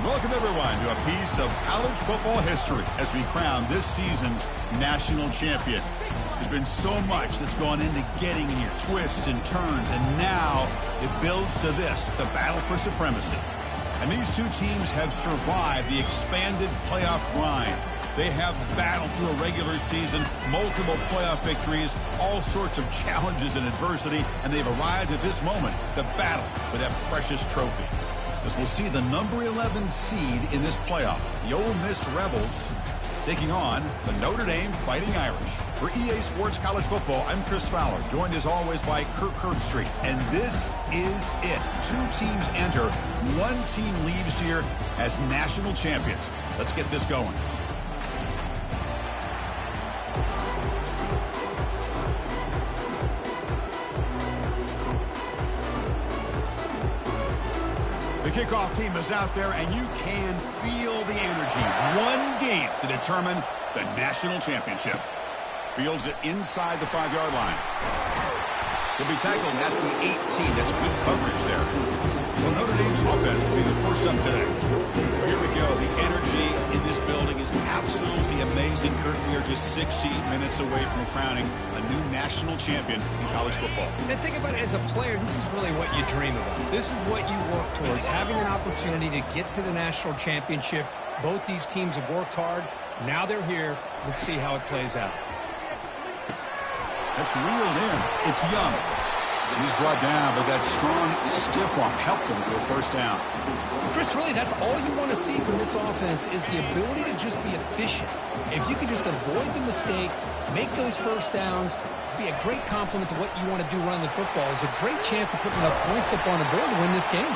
Welcome, everyone, to a piece of college football history as we crown this season's national champion. There's been so much that's gone into getting here, twists and turns, and now it builds to this, the battle for supremacy. And these two teams have survived the expanded playoff grind. They have battled through a regular season, multiple playoff victories, all sorts of challenges and adversity, and they've arrived at this moment, the battle for that precious trophy. As we'll see the number 11 seed in this playoff, the Ole Miss Rebels, taking on the Notre Dame Fighting Irish. For EA Sports College Football, I'm Chris Fowler, joined as always by Kirk Herbstreit. And this is it. Two teams enter, one team leaves here as national champions. Let's get this going. The kickoff team is out there, and you can feel the energy. One game to determine the national championship. Fields it inside the 5-yard line. He'll be tackled at the 18. That's good coverage there. So Notre Dame's offense will be the first up today. Here we go. The energy in this building is absolutely amazing. Kurt, we are just 60 minutes away from crowning a new national champion in college football. And think about it as a player, this is really what you dream about. This is what you work towards, having an opportunity to get to the national championship. Both these teams have worked hard. Now they're here. Let's see how it plays out. That's reeled in. It's Young. And he's brought down, but that strong, stiff arm helped him to a first down. Chris, really, that's all you want to see from this offense is the ability to just be efficient. If you can just avoid the mistake, make those first downs, be a great compliment to what you want to do running the football. It's a great chance of putting enough points up on the board to win this game.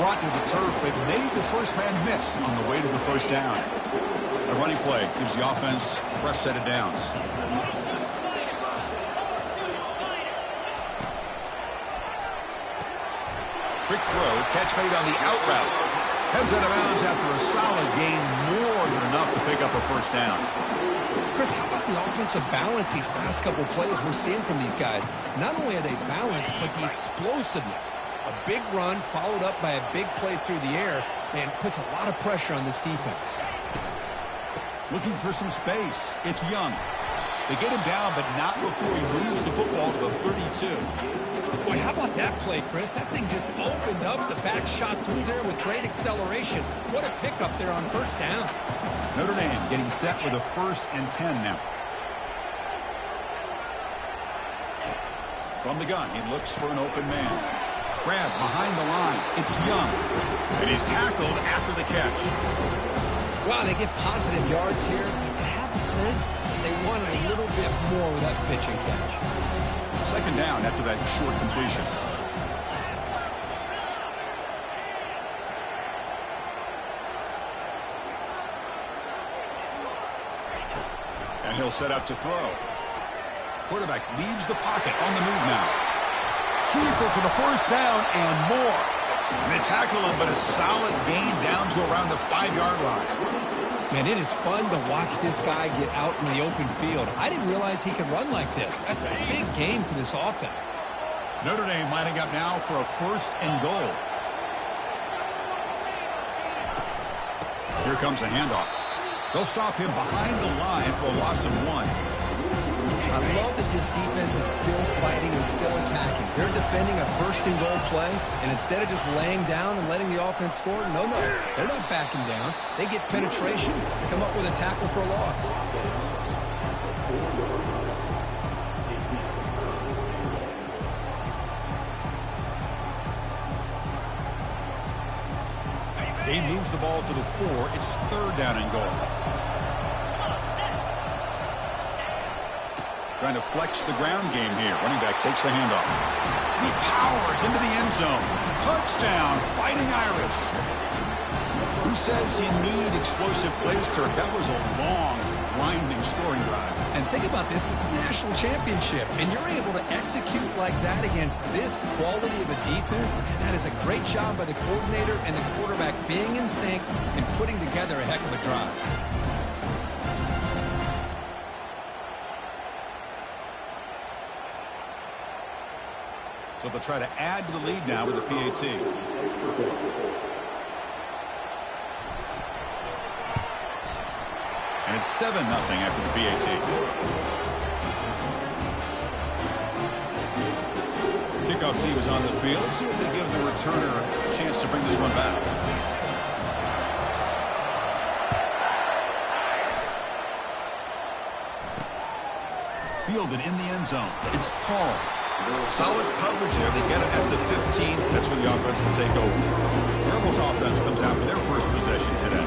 Brought to the turf, but made the first man miss on the way to the first down. A running play gives the offense a fresh set of downs. Quick throw, catch made on the out route. Heads out of bounds after a solid gain, more than enough to pick up a first down. Chris, how about the offensive balance these last couple plays we're seeing from these guys? Not only are they balanced, but the explosiveness. A big run followed up by a big play through the air, and puts a lot of pressure on this defense. Looking for some space. It's Young. They get him down, but not before he moves the football to the 32. Boy, how about that play, Chris? That thing just opened up. The back shot through there with great acceleration. What a pickup there on first down. Notre Dame getting set with a 1st and 10 now. From the gun, he looks for an open man. Grab behind the line. It's Young. And he's tackled after the catch. Wow, they get positive yards here. I have a sense they wanted a little bit more with that pitch and catch. Second down after that short completion. And he'll set up to throw. Quarterback leaves the pocket on the move now. Keeper for the first down and more. And they tackle him, but a solid gain down to around the 5-yard line. Man, it is fun to watch this guy get out in the open field. I didn't realize he could run like this. That's a big game for this offense. Notre Dame lining up now for a 1st and goal. Here comes a handoff. They'll stop him behind the line for a loss of 1. I love that this defense is still fighting and still attacking. They're defending a 1st and goal play, and instead of just laying down and letting the offense score, no, they're not backing down. They get penetration, come up with a tackle for a loss. He moves the ball to the 4. It's 3rd down and goal. Trying to flex the ground game here. Running back takes the handoff. He powers into the end zone. Touchdown, Fighting Irish. Who says you need explosive plays, Kirk? That was a long, grinding scoring drive. And think about this. This is a national championship, and you're able to execute like that against this quality of a defense, and that is a great job by the coordinator and the quarterback being in sync and putting together a heck of a drive. So they'll try to add to the lead now with a PAT. And it's 7-0 after the PAT. Kickoff team is on the field. Let's see if they give the returner a chance to bring this one back. Fielded in the end zone. It's Paul. Solid coverage there. They get it at the 15. That's where the offense will take over. Rebels offense comes out for their first possession today.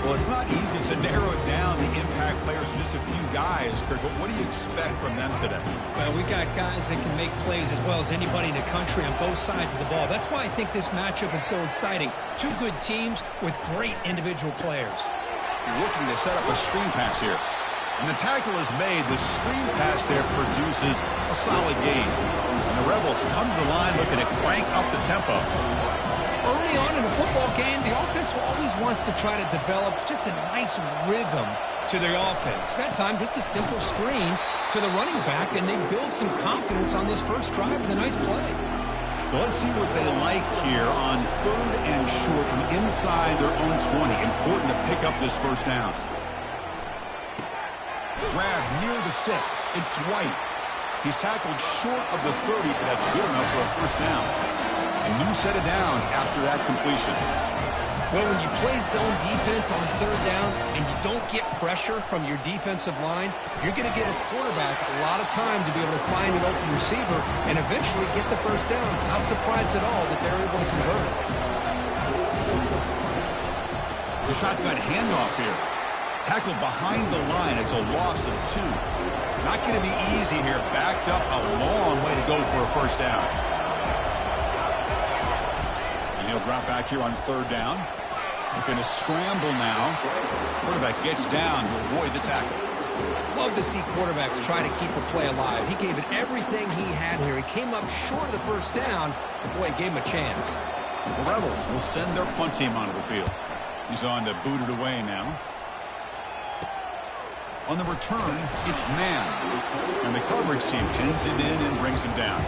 Well, it's not easy to narrow it down. The impact players are just a few guys, Kirk, but what do you expect from them today? Well, we got guys that can make plays as well as anybody in the country on both sides of the ball. That's why I think this matchup is so exciting. Two good teams with great individual players. You're looking to set up a screen pass here. And the tackle is made. The screen pass there produces a solid gain. And the Rebels come to the line looking to crank up the tempo. Early on in a football game, the offense always wants to try to develop just a nice rhythm to their offense. That time, just a simple screen to the running back, and they build some confidence on this first drive with a nice play. So let's see what they like here on 3rd and short from inside their own 20. Important to pick up this first down. Grab near the sticks. It's White. He's tackled short of the 30, but that's good enough for a first down. A new set of downs after that completion. Well, when you play zone defense on 3rd down and you don't get pressure from your defensive line, you're going to give a quarterback a lot of time to be able to find an open receiver and eventually get the first down. Not surprised at all that they're able to convert. The shotgun handoff here. Tackled behind the line. It's a loss of 2. Not going to be easy here. Backed up a long way to go for a first down. And he'll drop back here on 3rd down. Looking to scramble now. Quarterback gets down to avoid the tackle. Love to see quarterbacks try to keep a play alive. He gave it everything he had here. He came up short of the first down. Boy, gave him a chance. The Rebels will send their punt team onto the field. He's on to boot it away now. On the return, it's man. And the coverage team pins him in and brings him down.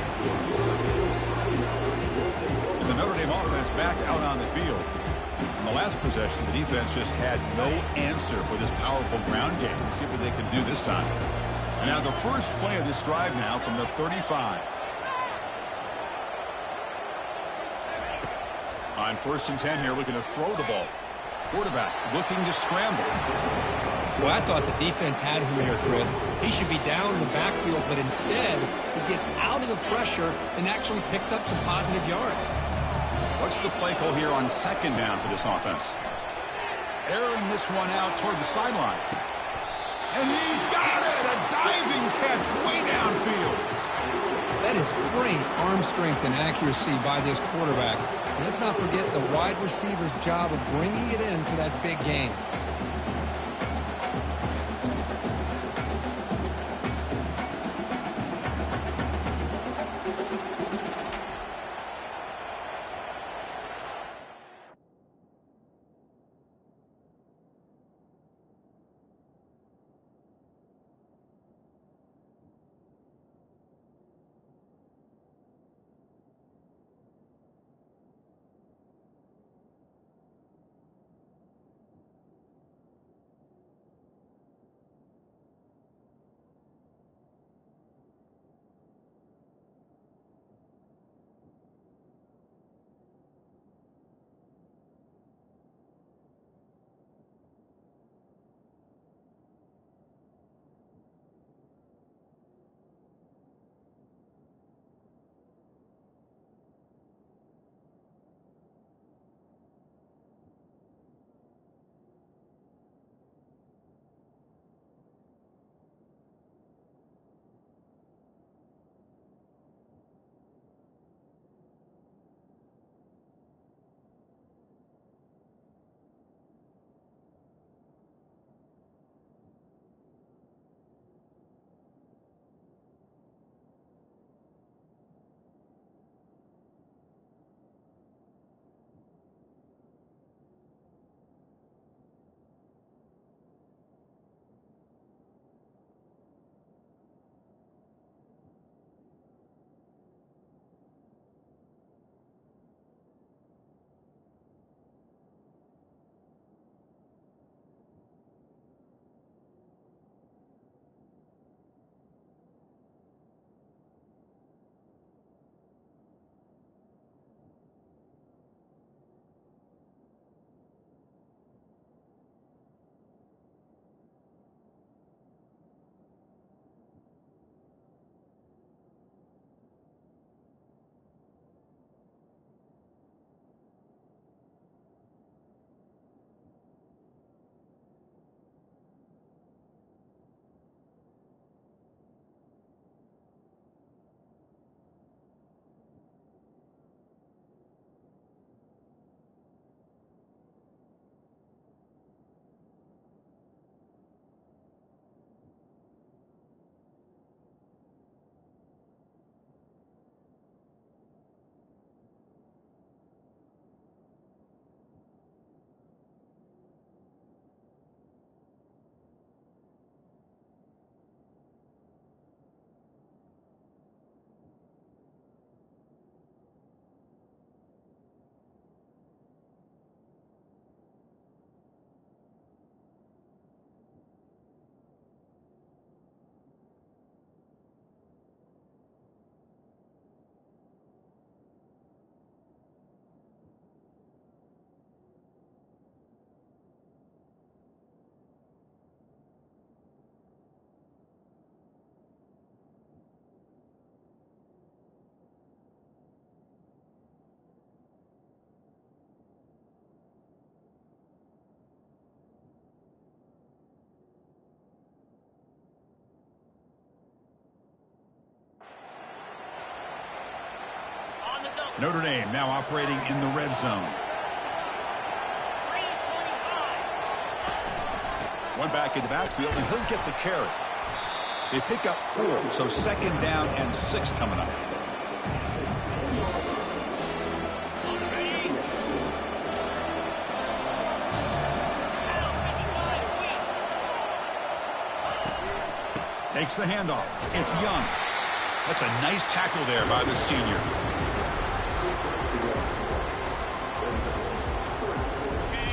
And the Notre Dame offense back out on the field. In the last possession, the defense just had no answer for this powerful ground game. Let's see what they can do this time. And now the first play of this drive now from the 35. On 1st and 10 here, looking to throw the ball. Quarterback looking to scramble. Well, I thought the defense had him here, Chris. He should be down in the backfield, but instead, he gets out of the pressure and actually picks up some positive yards. What's the play call here on 2nd down for this offense? Airing this one out toward the sideline. And he's got it! A diving catch way downfield. That is great arm strength and accuracy by this quarterback. And let's not forget the wide receiver's job of bringing it in for that big game. Notre Dame now operating in the red zone. One back in the backfield, and he'll get the carry. They pick up 4, so 2nd down and 6 coming up. Takes the handoff. It's Young. That's a nice tackle there by the senior.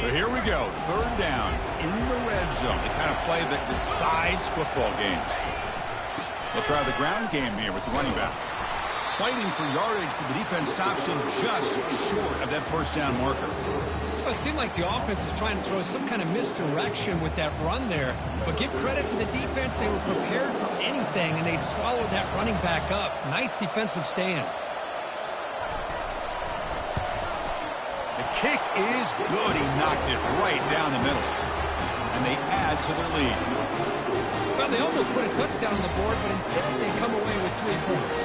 So here we go. 3rd down in the red zone. The kind of play that decides football games. They'll try the ground game here with the running back. Fighting for yardage, but the defense stops him just short of that 1st down marker. Well, it seemed like the offense is trying to throw some kind of misdirection with that run there. But give credit to the defense. They were prepared for anything, and they swallowed that running back up. Nice defensive stand. The kick is good. He knocked it right down the middle. And they add to their lead. Well, they almost put a touchdown on the board, but instead they come away with 3 points.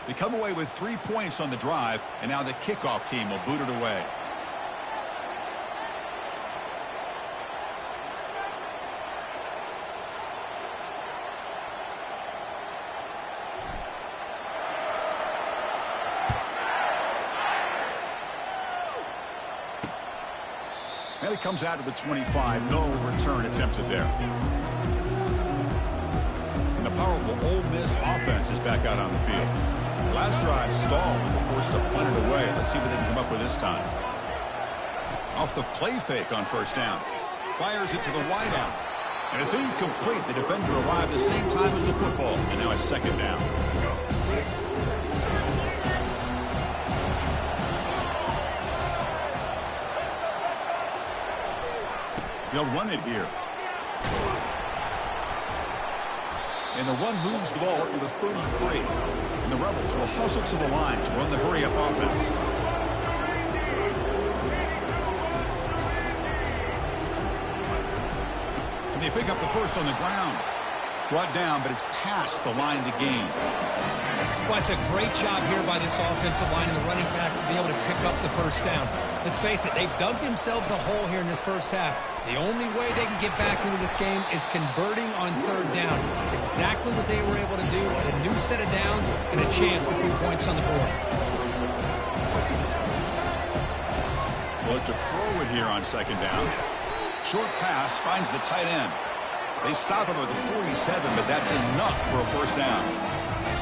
They come away with 3 points on the drive, and now the kickoff team will boot it away. And it comes out to the 25. No return attempted there. And the powerful Ole Miss offense is back out on the field. Last drive stalled and were forced to punt it away. Let's see what they can come up with this time. Off the play fake on 1st down. Fires it to the wideout. And it's incomplete. The defender arrived the same time as the football. And now it's 2nd down. They'll run it here. And the run moves the ball up to the 33. And the Rebels will hustle to the line to run the hurry-up offense. And they pick up the 1st on the ground. Brought down, but it's past the line to gain. Well, it's a great job here by this offensive line and the running back to be able to pick up the 1st down. Let's face it, they've dug themselves a hole here in this 1st half. The only way they can get back into this game is converting on 3rd down. It's exactly what they were able to do. Get a new set of downs and a chance to put points on the board. Look to throw it here on 2nd down. Short pass finds the tight end. They stop him at the 47, but that's enough for a 1st down.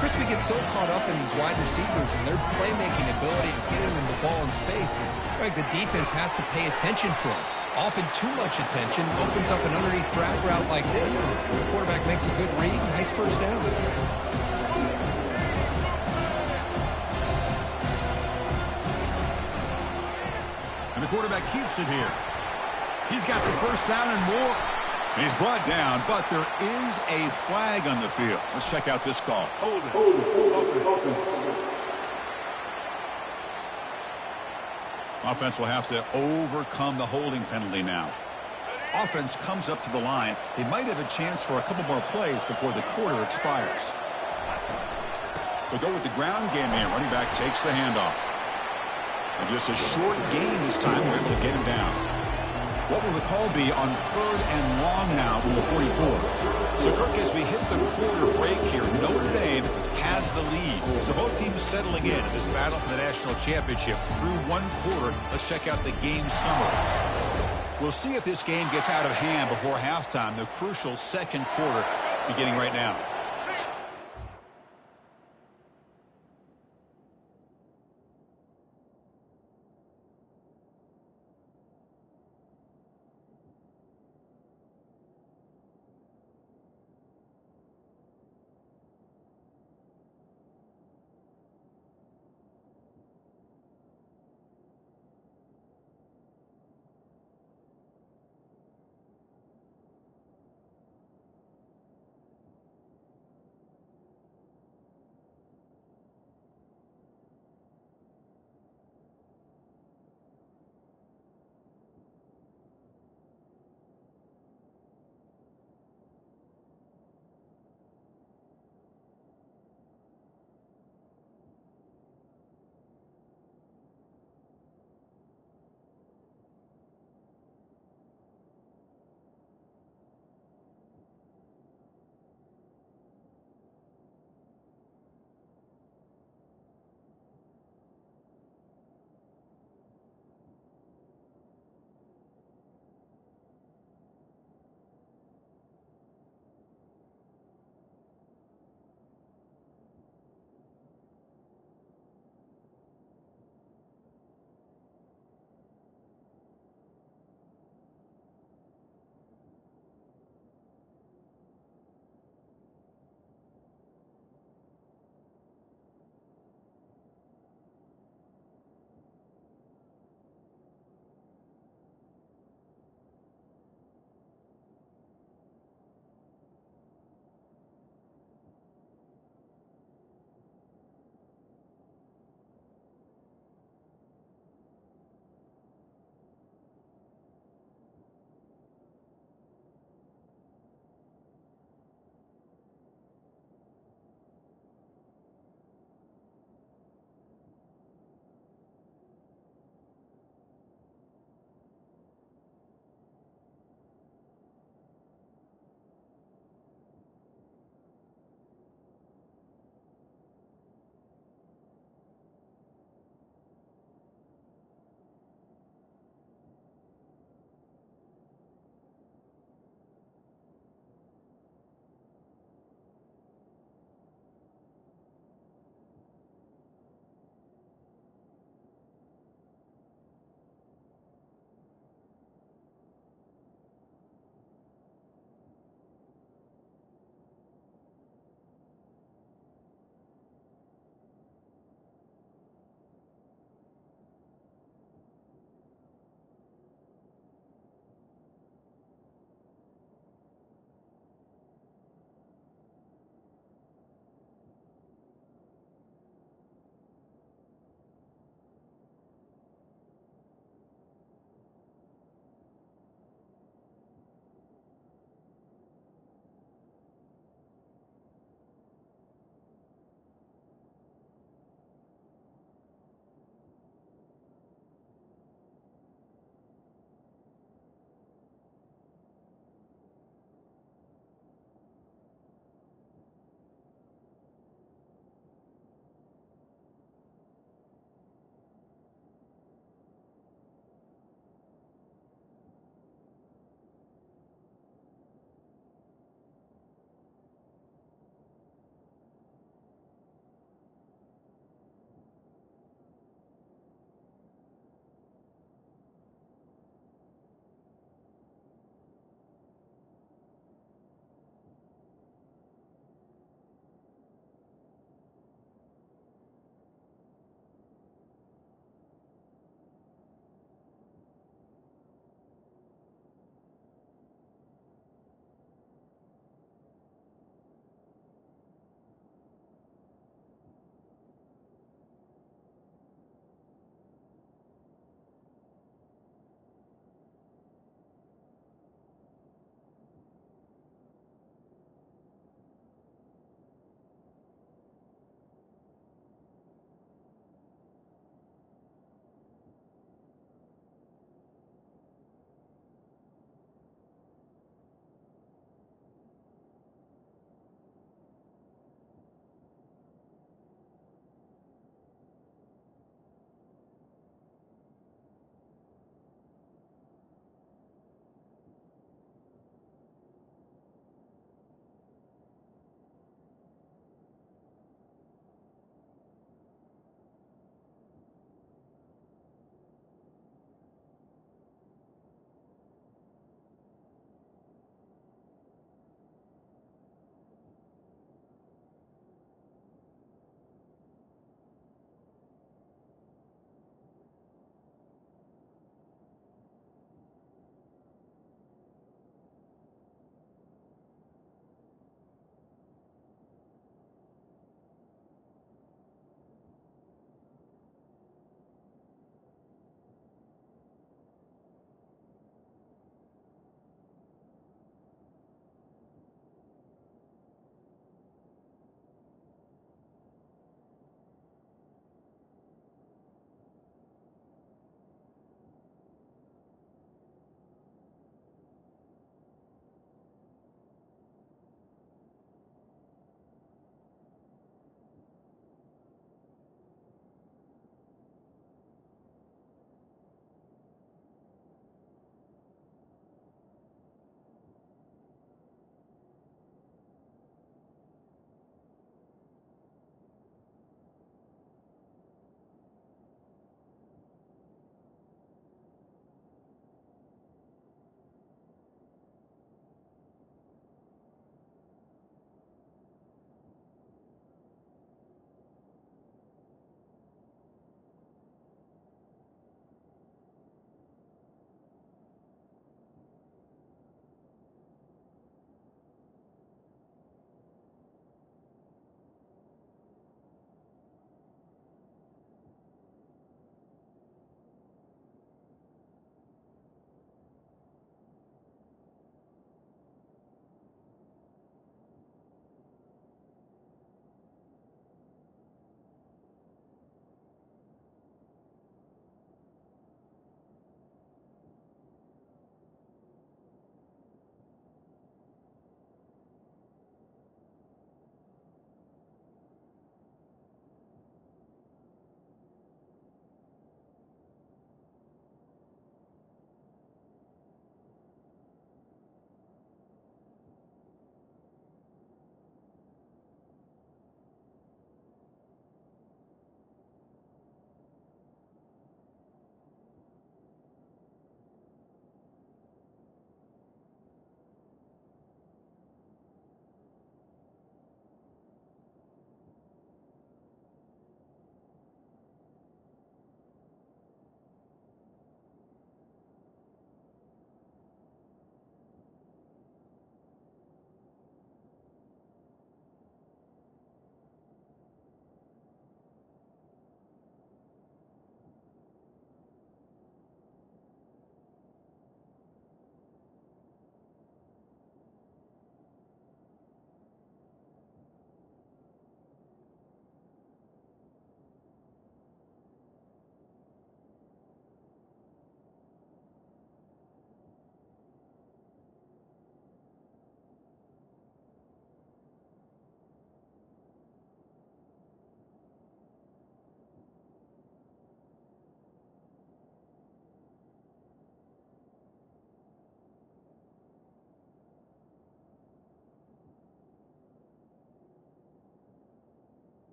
Chris, we get so caught up in these wide receivers and their playmaking ability and getting them the ball in space. And, right, the defense has to pay attention to them. Often too much attention opens up an underneath drag route like this. And the quarterback makes a good read. Nice 1st down. And the quarterback keeps it here. He's got the 1st down and more. And he's brought down, but there is a flag on the field. Let's check out this call. Hold it. Offense will have to overcome the holding penalty now. Offense comes up to the line. They might have a chance for a couple more plays before the quarter expires. They'll go with the ground game here. Running back takes the handoff. And just a short gain this time. We're able to get him down. What will the call be on 3rd and long now from the 44? So, Kirk, as we hit the quarter break here, Notre Dame has the lead. So both teams settling in this battle for the national championship through 1 quarter. Let's check out the game summary. We'll see if this game gets out of hand before halftime. The crucial 2nd quarter beginning right now.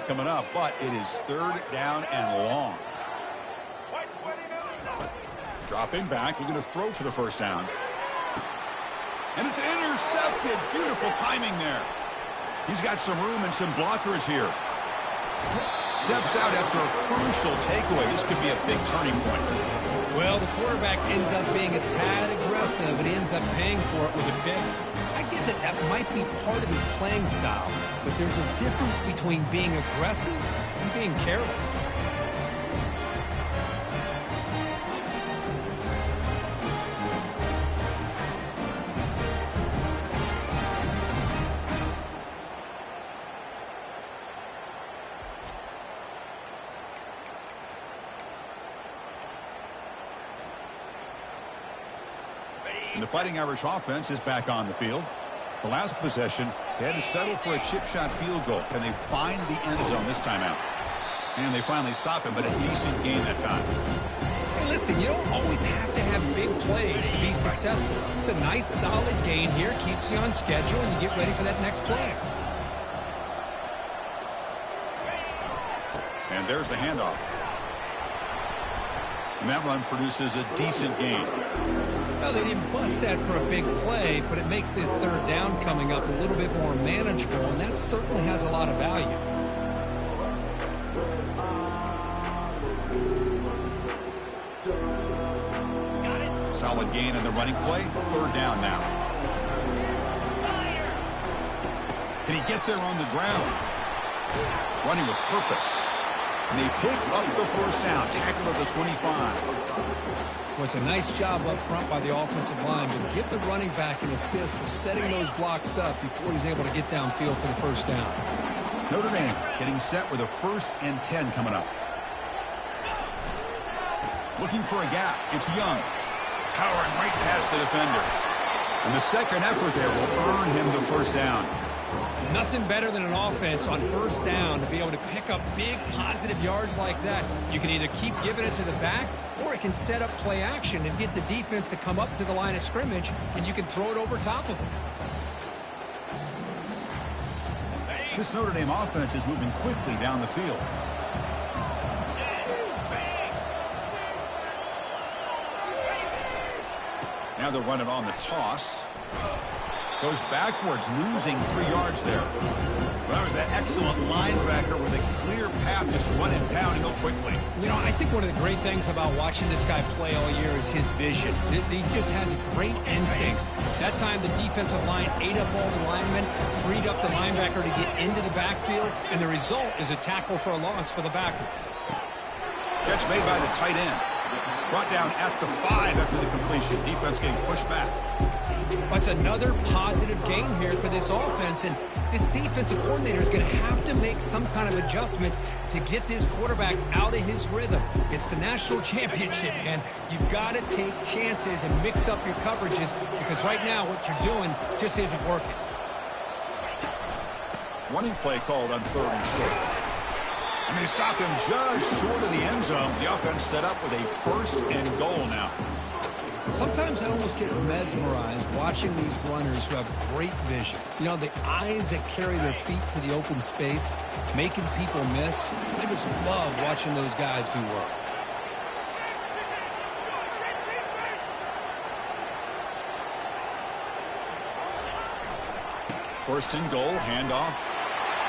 coming up, but it is third down and long. Dropping back, looking to throw for the first down. And it's intercepted. Beautiful timing there. He's got some room and some blockers here. Steps out after a crucial takeaway. This could be a big turning point. Well, the quarterback ends up being a tad aggressive, and he ends up paying for it with a pick. I get that that might be part of his playing style, but there's a difference between being aggressive and being careless. And the Fighting Irish offense is back on the field. The last possession, they had to settle for a chip shot field goal. Can they find the end zone this time out? And they finally stop him, but a decent gain that time. Hey, listen, you don't always have to have big plays to be successful. It's a nice, solid gain here. Keeps you on schedule, and you get ready for that next play. And there's the handoff. And that run produces a decent gain. Well, they didn't bust that for a big play, but it makes this third down coming up a little bit more manageable, and that certainly has a lot of value. Solid gain on the running play. Third down now. Can he get there on the ground? Running with purpose. And they pick up the first down. Tackle at the 25. Was a nice job up front by the offensive line, but give the running back an assist for setting those blocks up before he's able to get downfield for the first down. Notre Dame getting set with a 1st and 10 coming up. Looking for a gap. It's Young. Powering right past the defender. And the second effort there will earn him the first down. Nothing better than an offense on first down to be able to pick up big positive yards like that. You can either keep giving it to the back, or it can set up play action and get the defense to come up to the line of scrimmage, and you can throw it over top of them. This Notre Dame offense is moving quickly down the field. Now they'll run it on the toss. Goes backwards, losing 3 yards there. Well, that was that excellent linebacker with a clear path, just running, pounding up quickly. You know, I think one of the great things about watching this guy play all year is his vision. He just has great instincts. That time, the defensive line ate up all the linemen, freed up the linebacker to get into the backfield, and the result is a tackle for a loss for the backer. Catch made by the tight end. Brought down at the 5 after the completion. Defense getting pushed back. That's another positive gain here for this offense, and this defensive coordinator is going to have to make some kind of adjustments to get this quarterback out of his rhythm. It's the national championship, man. You've got to take chances and mix up your coverages, because right now what you're doing just isn't working. Running play called on 3rd and short. And they stop him just short of the end zone. The offense set up with a 1st and goal now. Sometimes I almost get mesmerized watching these runners who have great vision. You know, the eyes that carry their feet to the open space, making people miss. I just love watching those guys do work. First and goal, handoff.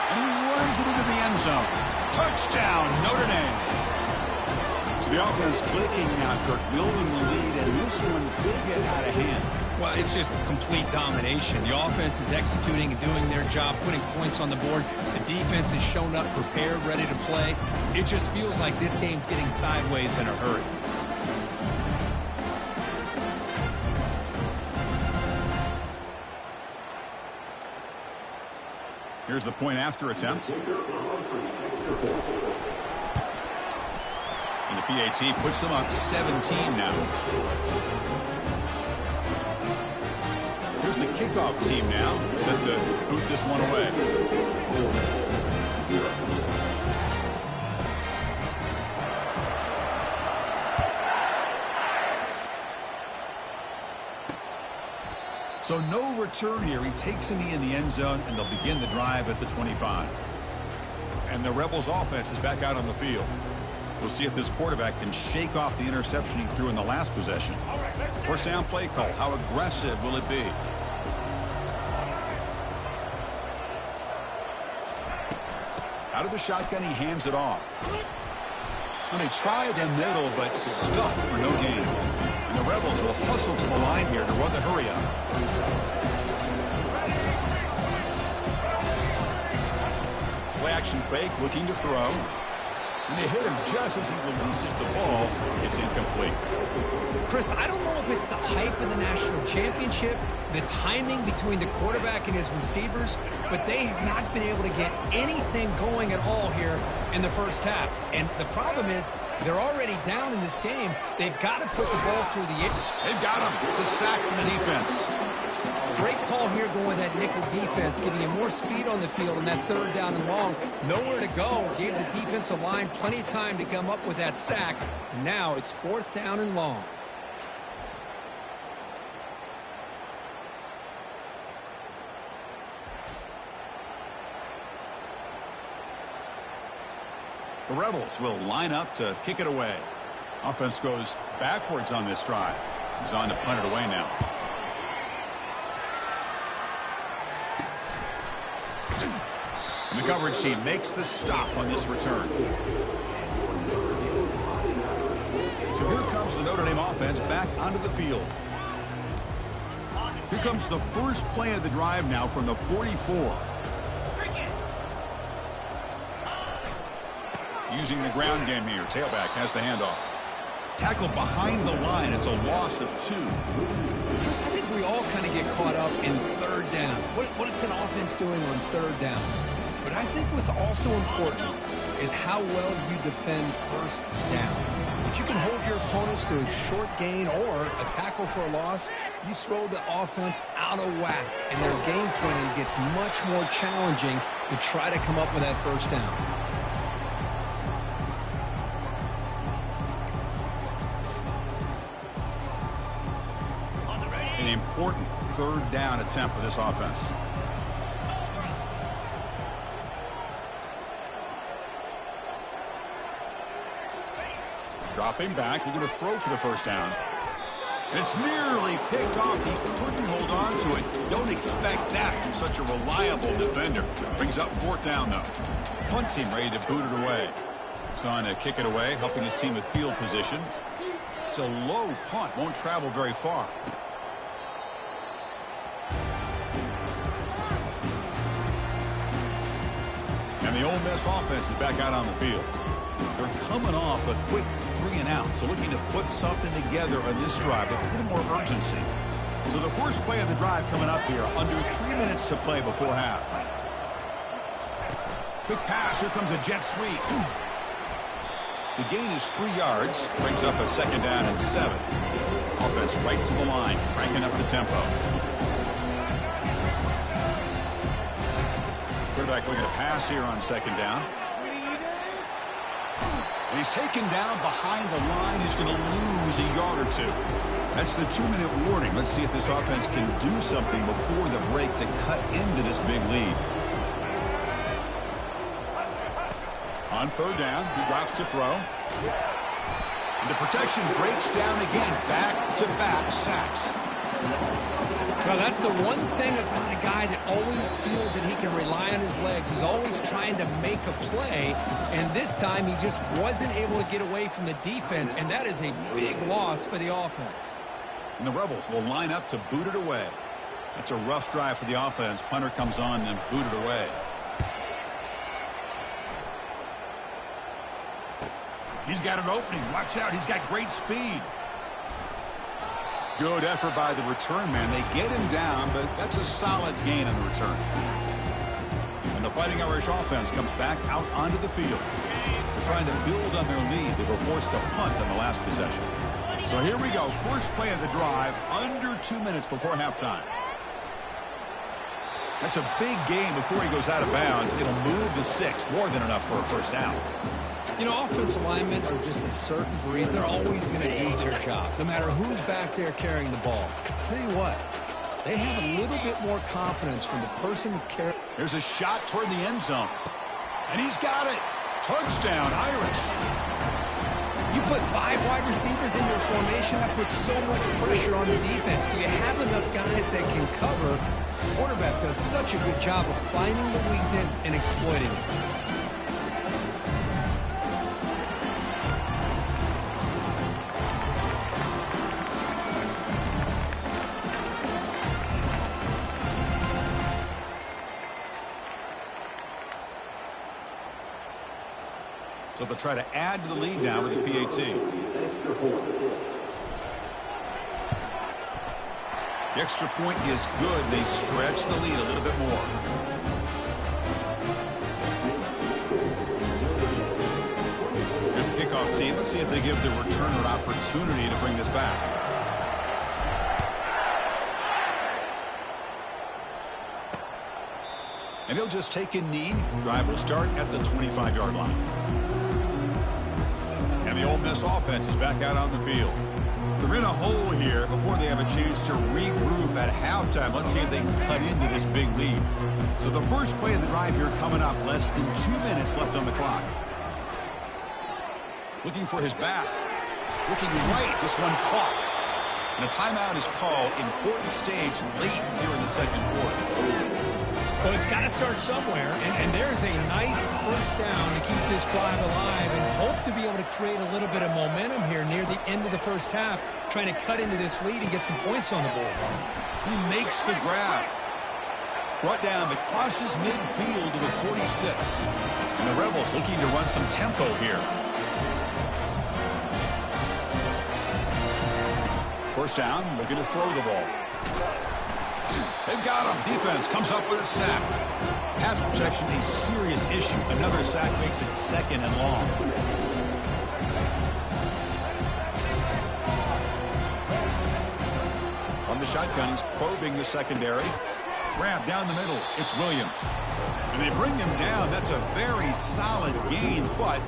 And he runs it into the end zone. Touchdown, Notre Dame. So the offense clicking now, Kirk, building the lead, and this one could get out of hand. Well, it's just complete domination. The offense is executing and doing their job, putting points on the board. The defense is shown up, prepared, ready to play. It just feels like this game's getting sideways in a hurry. Here's the point after attempt. And the PAT puts them up 17 now. Here's the kickoff team now, set to boot this one away. So no return here. He takes a knee in the end zone, and they'll begin the drive at the 25. And the Rebels offense is back out on the field. We'll see if this quarterback can shake off the interception he threw in the last possession. First down play call. How aggressive will it be? Out of the shotgun, he hands it off. And they try the middle, but stuffed for no gain. And the Rebels will hustle to the line here to run the hurry up. Play action fake, looking to throw. And they hit him just as he releases the ball. It's incomplete. Chris, I don't know if it's the hype of the national championship, the timing between the quarterback and his receivers, but they have not been able to get anything going at all here in the first half. And the problem is they're already down in this game. They've got to put the ball through the air. They've got him. It's a sack from the defense. Great call here going with that nickel defense, giving you more speed on the field on that third down and long. Nowhere to go. Gave the defensive line plenty of time to come up with that sack. And now it's fourth down and long. The Rebels will line up to kick it away. Offense goes backwards on this drive. He's on to punt it away now. And the coverage team makes the stop on this return. So here comes the Notre Dame offense back onto the field. Here comes the first play of the drive now from the 44. Using the ground game here. Tailback has the handoff. Tackle behind the line. It's a loss of 2. Chris, I think we all kind of get caught up in third down. What is an offense doing on third down? But I think what's also important is how well you defend first down. If you can hold your opponents to a short gain or a tackle for a loss, you throw the offense out of whack, and their game plan gets much more challenging to try to come up with that first down. An important third down attempt for this offense. Dropping back, looking to throw for the first down. And it's nearly picked off. He couldn't hold on to it. Don't expect that from such a reliable defender. Brings up fourth down, though. Punt team ready to boot it away. He's on to kick it away, helping his team with field position. It's a low punt, won't travel very far. And the Ole Miss offense is back out on the field. They're coming off a quick 3-and-out, so looking to put something together on this drive with a little more urgency. So the first play of the drive coming up here, under 3 minutes to play before half. Quick pass, here comes a jet sweep. The gain is 3 yards, brings up a second down and 7. Offense right to the line, cranking up the tempo. Quarterback looking to pass here on second down. And he's taken down behind the line. He's going to lose a yard or 2. That's the 2-minute warning. Let's see if this offense can do something before the break to cut into this big lead. On third down, he drops to throw. And the protection breaks down again. Back-to-back sacks. Well, that's the one thing about a guy that always feels that he can rely on his legs. He's always trying to make a play, and this time he just wasn't able to get away from the defense, and that is a big loss for the offense. And the Rebels will line up to boot it away. That's a rough drive for the offense. Punter comes on and boot it away. He's got an opening. Watch out. He's got great speed. Good effort by the return man. They get him down, but that's a solid gain on the return. And the Fighting Irish offense comes back out onto the field. They're trying to build on their lead. They were forced to punt on the last possession. So here we go. First play of the drive, under 2 minutes before halftime. That's a big gain before he goes out of bounds. It'll move the sticks. More than enough for a first down. You know, offensive linemen are just a certain breed. They're always going to do their job, no matter who's back there carrying the ball. I'll tell you what, they have a little bit more confidence from the person that's carrying. There's a shot toward the end zone. And he's got it. Touchdown, Irish. You put 5 wide receivers in your formation, that puts so much pressure on the defense. Do you have enough guys that can cover? The quarterback does such a good job of finding the weakness and exploiting it. So they'll try to add to the lead now with the PAT. The extra point is good. They stretch the lead a little bit more. Here's the kickoff team. Let's see if they give the returner opportunity to bring this back. And he'll just take a knee. Drive will start at the 25-yard line. And the Ole Miss offense is back out on the field. They're in a hole here before they have a chance to regroup at halftime. Let's see if they can cut into this big lead. So the first play of the drive here coming up. Less than 2 minutes left on the clock. Looking for his back. Looking right. This one caught. And a timeout is called. Important stage late here in the second quarter. Well, it's got to start somewhere, and there's a nice first down to keep this drive alive and hope to be able to create a little bit of momentum here near the end of the first half, trying to cut into this lead and get some points on the board. He makes the grab. Brought down, but crosses midfield to the 46. And the Rebels looking to run some tempo here. First down, looking to throw the ball. They've got him. Defense comes up with a sack. Pass protection, a serious issue. Another sack makes it second and long. From the shotgun, he's probing the secondary. Grab down the middle. It's Williams. And they bring him down. That's a very solid gain, but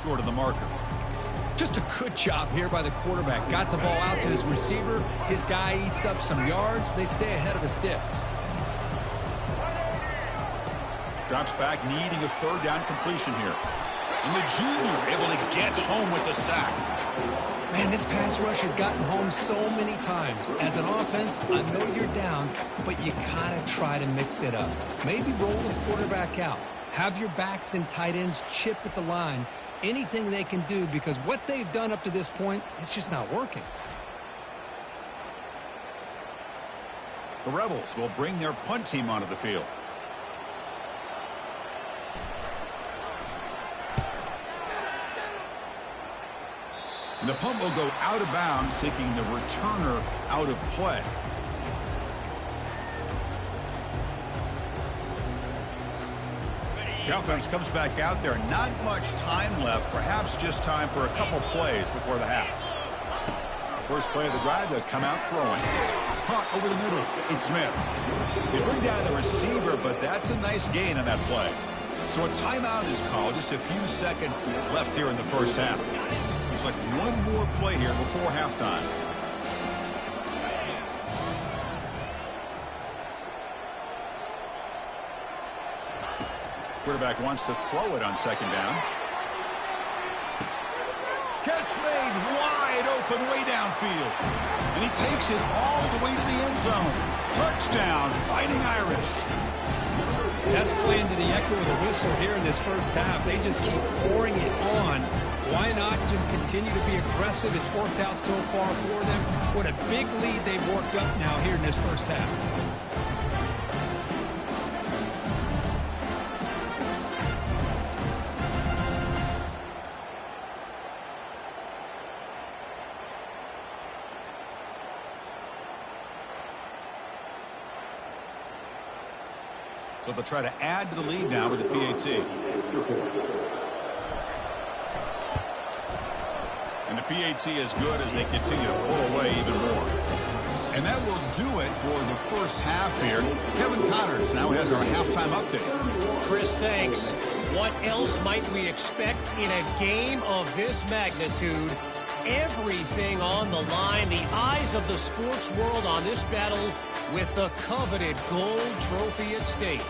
short of the marker. Just a good job here by the quarterback. Got the ball out to his receiver. His guy eats up some yards. They stay ahead of the sticks. Drops back, needing a third down completion here. And the junior able to get home with the sack. Man, this pass rush has gotten home so many times. As an offense, I know you're down, but you gotta try to mix it up. Maybe roll the quarterback out. Have your backs and tight ends chip at the line. Anything they can do, because what they've done up to this point, it's just not working. The Rebels will bring their punt team onto the field. And the punt will go out of bounds, taking the returner out of play. The offense comes back out there. Not much time left. Perhaps just time for a couple plays before the half. First play of the drive, they'll come out throwing. Caught over the middle. It's Smith. They bring down the receiver, but that's a nice gain on that play. So a timeout is called. Just a few seconds left here in the first half. There's like one more play here before halftime. Quarterback wants to throw it on second down. Catch made wide open way downfield. And he takes it all the way to the end zone. Touchdown, Fighting Irish. That's playing to the echo of the whistle here in this first half. They just keep pouring it on. Why not just continue to be aggressive? It's worked out so far for them. What a big lead they've worked up now here in this first half. So they'll try to add to the lead now with the PAT. And the PAT is good as they continue to pull away even more. And that will do it for the first half here. Kevin Connors now has our halftime update. Chris, thanks. What else might we expect in a game of this magnitude? Everything on the line. The eyes of the sports world on this battle with the coveted gold trophy at stake.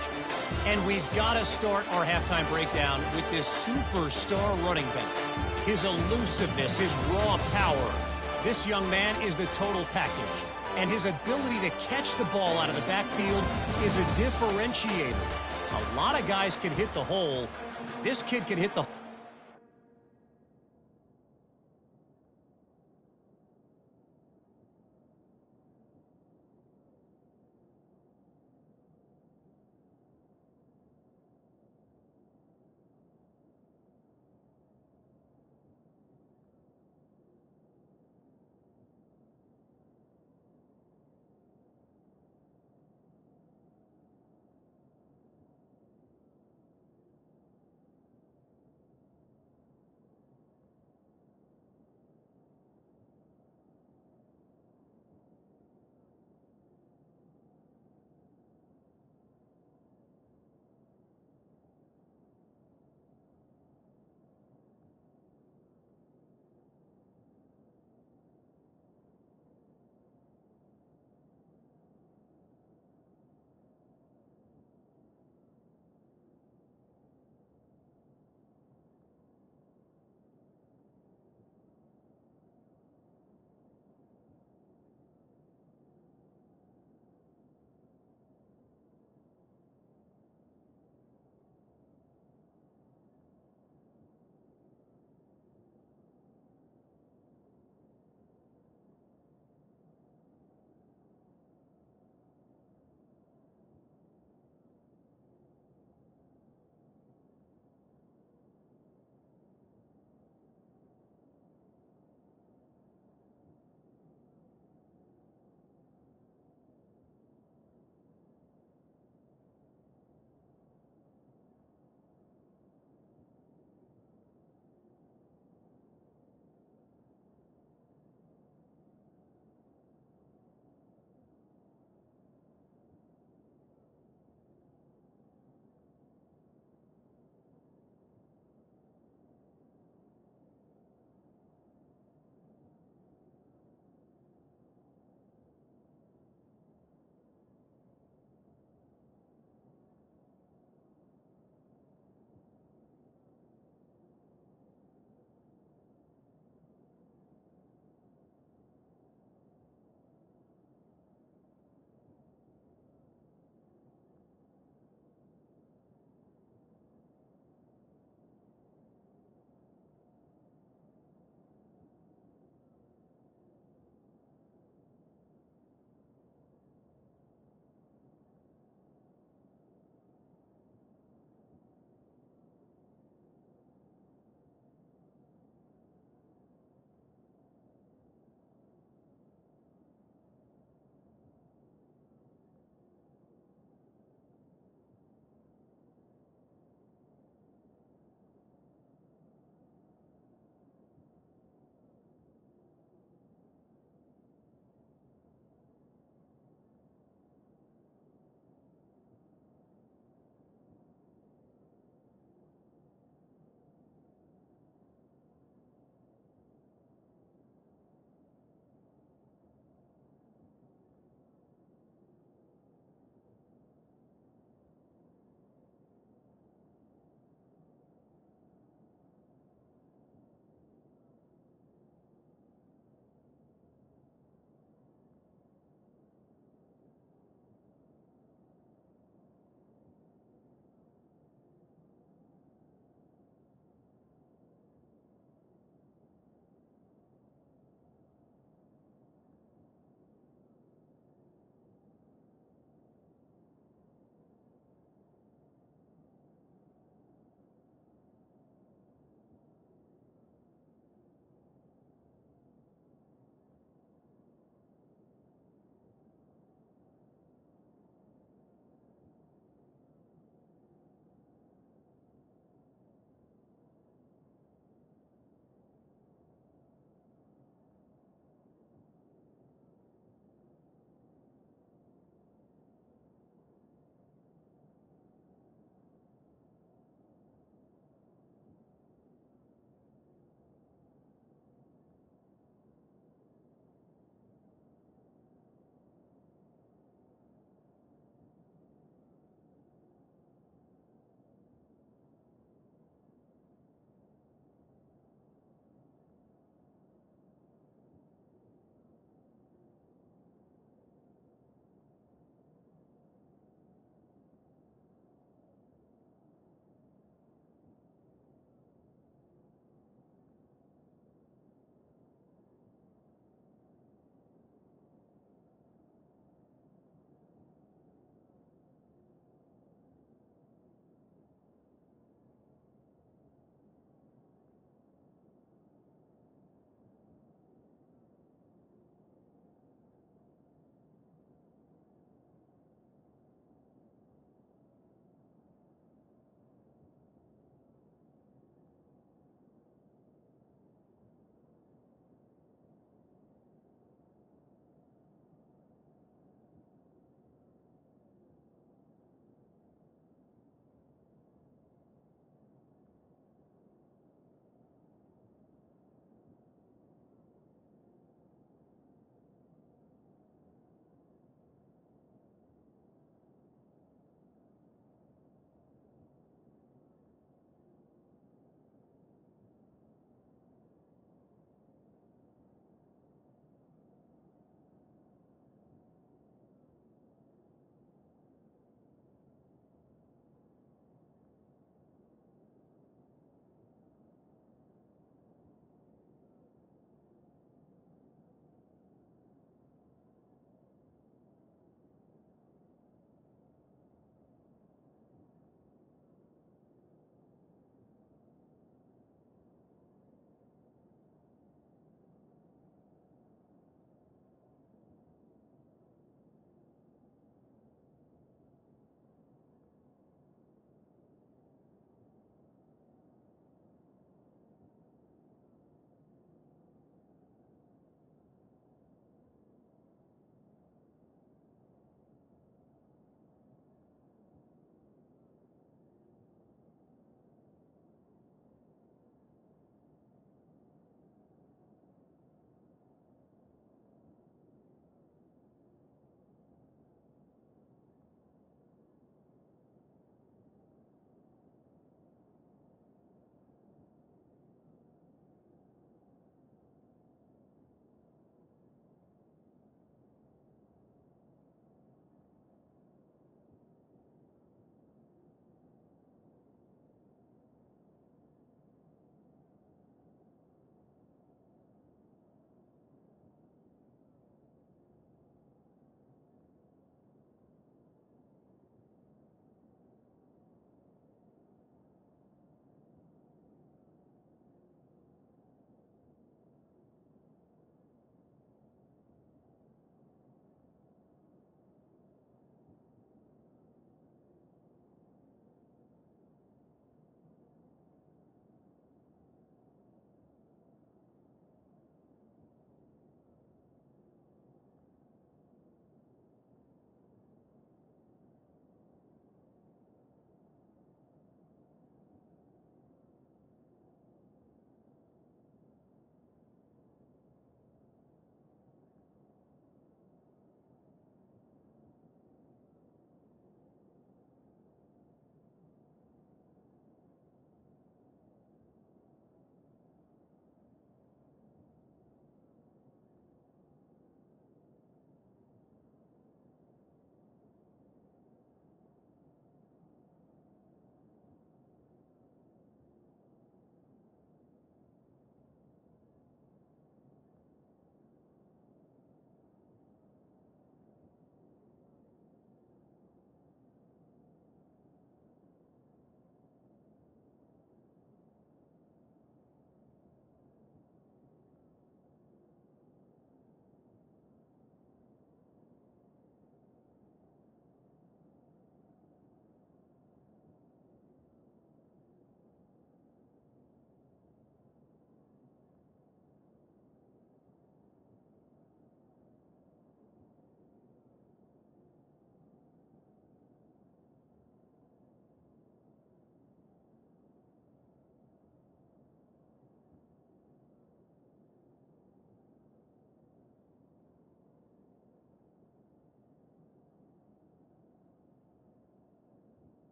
And we've got to start our halftime breakdown with this superstar running back. His elusiveness, his raw power. This young man is the total package. And his ability to catch the ball out of the backfield is a differentiator. A lot of guys can hit the hole. This kid can hit the hole.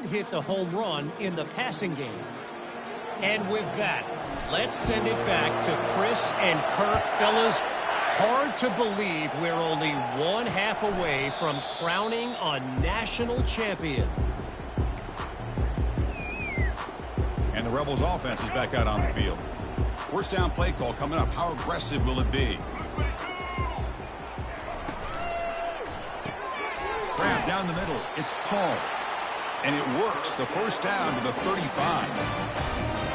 hit the home run in the passing game. And with that, let's send it back to Chris and Kirk. Fellas, hard to believe we're only one half away from crowning a national champion. And the Rebels offense is back out on the field. First down play call coming up. How aggressive will it be? Grab down the middle. It's Paul. And it works. The first down to the 35.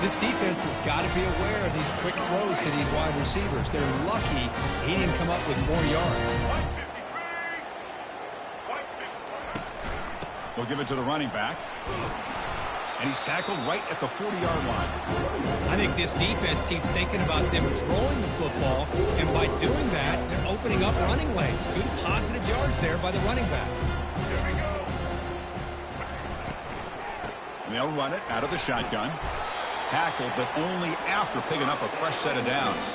This defense has got to be aware of these quick throws to these wide receivers. They're lucky he didn't come up with more yards. They'll give it to the running back. And he's tackled right at the 40-yard line. I think this defense keeps thinking about them throwing the football, and by doing that, they're opening up running lanes. Good positive yards there by the running back. And they'll run it out of the shotgun. Tackled, but only after picking up a fresh set of downs.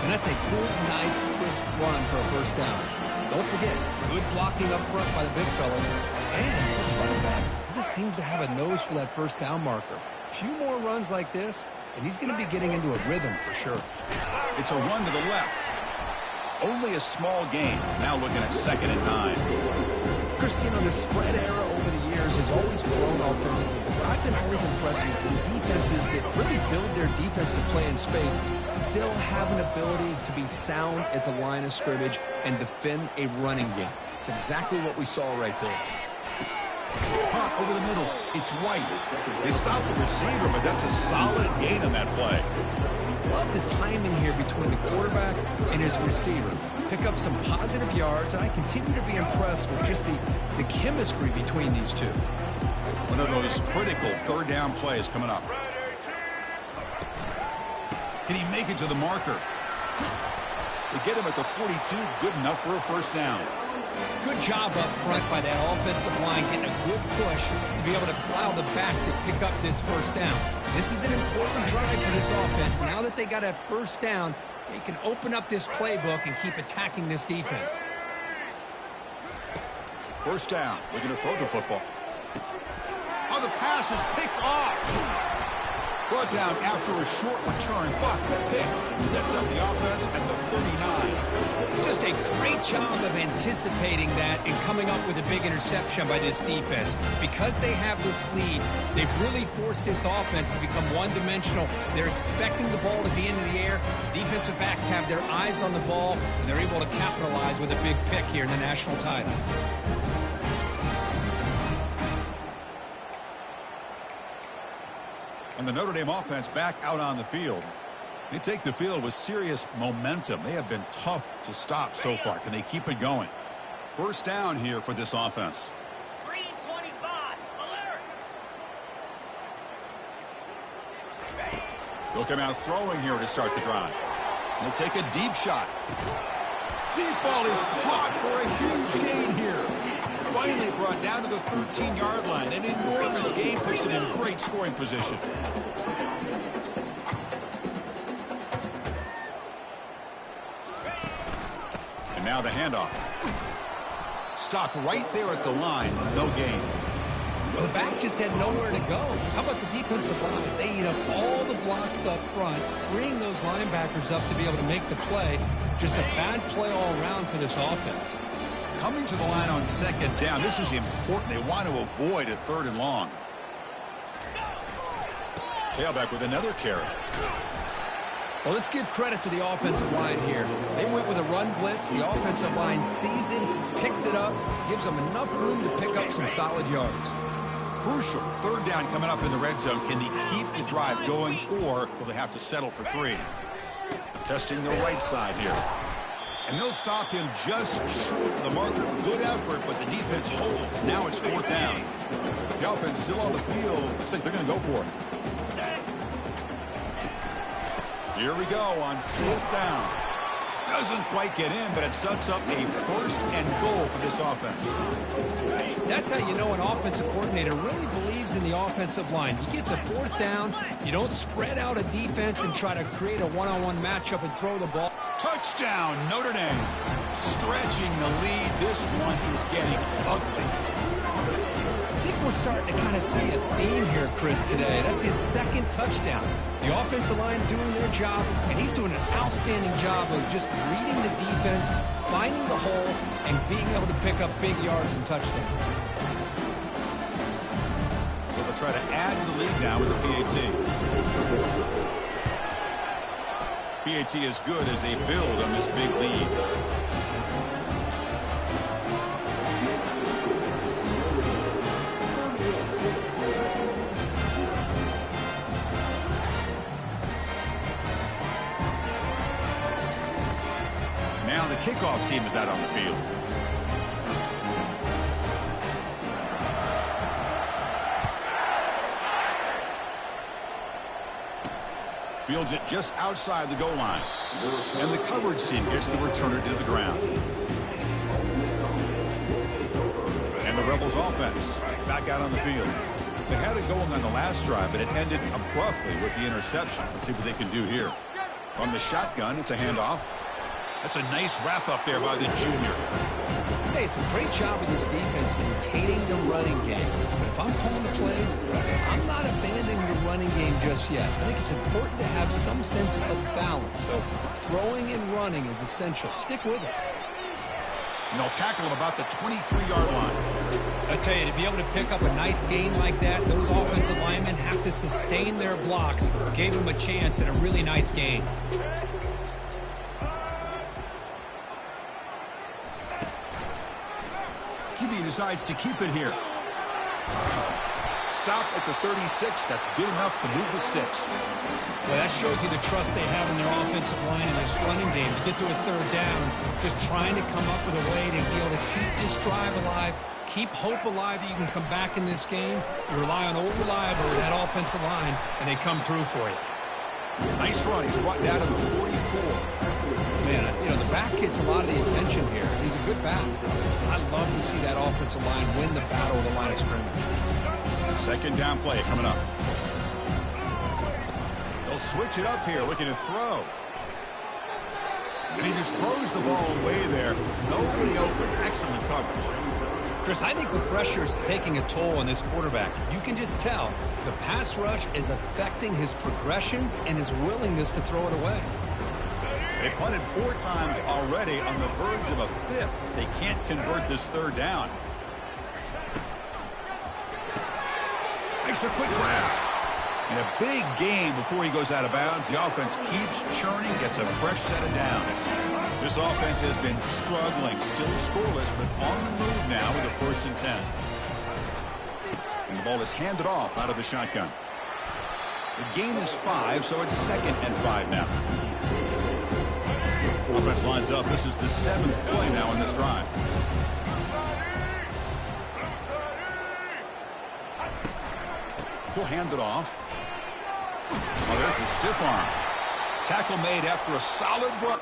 And that's a good, nice, crisp run for a first down. Don't forget, good blocking up front by the big fellas. And this running back, he just seems to have a nose for that first down marker. A few more runs like this, and he's going to be getting into a rhythm for sure. It's a run to the left. Only a small gain. Now looking at 2nd and 9. Chris, you know, the spread era over the years has always grown offensively. But I've been always impressed with defenses that really build their defense to play in space, still have an ability to be sound at the line of scrimmage and defend a running game. It's exactly what we saw right there. Punt over the middle. It's White. They stop the receiver, but that's a solid gain on that play. Love the timing here between the quarterback and his receiver. Pick up some positive yards, and I continue to be impressed with just the chemistry between these two. One of those critical third down plays coming up. Can he make it to the marker? They get him at the 42, good enough for a first down. Good job up front by that offensive line, getting a good push to be able to plow the back to pick up this first down. This is an important drive for this offense. Now that they got a first down, they can open up this playbook and keep attacking this defense. First down, looking to throw the football. Oh, the pass is picked off. Brought down after a short return, but the pick sets up the offense at the 39. Just a great job of anticipating that and coming up with a big interception by this defense. Because they have this lead, they've really forced this offense to become one-dimensional. They're expecting the ball to be into the air. The defensive backs have their eyes on the ball, and they're able to capitalize with a big pick here in the national title. And the Notre Dame offense back out on the field. They take the field with serious momentum. They have been tough to stop so far. Can they keep it going? First down here for this offense. 325. They'll come out throwing here to start the drive. They'll take a deep shot. Deep ball is caught for a huge gain here. Finally brought down to the 13-yard line. An enormous gain puts them in great scoring position. And now the handoff. Stopped right there at the line. No gain. Well, the back just had nowhere to go. How about the defensive line? They eat up all the blocks up front, freeing those linebackers up to be able to make the play. Just a bad play all around for this offense. Coming to the line on second down. This is important. They want to avoid a third and long. Tailback with another carry. Well, let's give credit to the offensive line here. They went with a run blitz. The offensive line sees it, picks it up, gives them enough room to pick up some solid yards. Crucial. Third down coming up in the red zone. Can they keep the drive going, or will they have to settle for 3? Testing the right side here. And they'll stop him just short of the marker. Good effort, but the defense holds. Now it's 4th down. The offense still on the field. Looks like they're going to go for it. Here we go on 4th down. Doesn't quite get in, but it sets up a 1st and goal for this offense. That's how you know an offensive coordinator really believes in the offensive line. You get the 4th down, you don't spread out a defense and try to create a one-on-one matchup and throw the ball. Touchdown, Notre Dame. Stretching the lead. This one is getting ugly. I think we're starting to kind of see a theme here, Chris, today. That's his second touchdown. The offensive line doing their job, and he's doing an outstanding job of just reading the defense, finding the hole, and being able to pick up big yards and touchdowns. So they'll try to add to the lead now with the PAT. PAT is good as they build on this big lead. Now the kickoff team is out on the field. Fields it just outside the goal line. And the coverage team gets the returner to the ground. And the Rebels offense back out on the field. They had it going on the last drive, but it ended abruptly with the interception. Let's see what they can do here. From the shotgun, it's a handoff. That's a nice wrap up there by the junior. Hey, it's a great job of this defense containing the running game. But if I'm calling the plays, I'm not abandoning the running game just yet. I think it's important to have some sense of balance. So throwing and running is essential. Stick with it. And they'll tackle him about the 23-yard line. I tell you, to be able to pick up a nice gain like that, those offensive linemen have to sustain their blocks. Gave them a chance at a really nice gain. QB decides to keep it here. Stop at the 36. That's good enough to move the sticks. Well, that shows you the trust they have in their offensive line and this running game. To get to a third down, just trying to come up with a way to be able to keep this drive alive, keep hope alive that you can come back in this game. You rely on old reliable, that offensive line, and they come through for you. Nice run. He's brought down to the 44. Man, you know, the back gets a lot of the attention here. He's a good back. I love to see that offensive line win the battle of the line of scrimmage. Second down play coming up. They'll switch it up here, looking to throw. And he just throws the ball away there. Nobody open. Excellent coverage. Chris, I think the pressure is taking a toll on this quarterback. You can just tell the pass rush is affecting his progressions and his willingness to throw it away. They punted 4 times already on the verge of a 5th. They can't convert this third down. Makes a quick grab. And a big gain before he goes out of bounds. The offense keeps churning, gets a fresh set of downs. This offense has been struggling, still scoreless, but on the move now with a 1st and 10. And the ball is handed off out of the shotgun. The gain is 5, so it's 2nd and 5 now. Offense lines up. This is the 7th play now in this drive. He'll hand it off. Oh, there's the stiff arm. Tackle made after a solid run.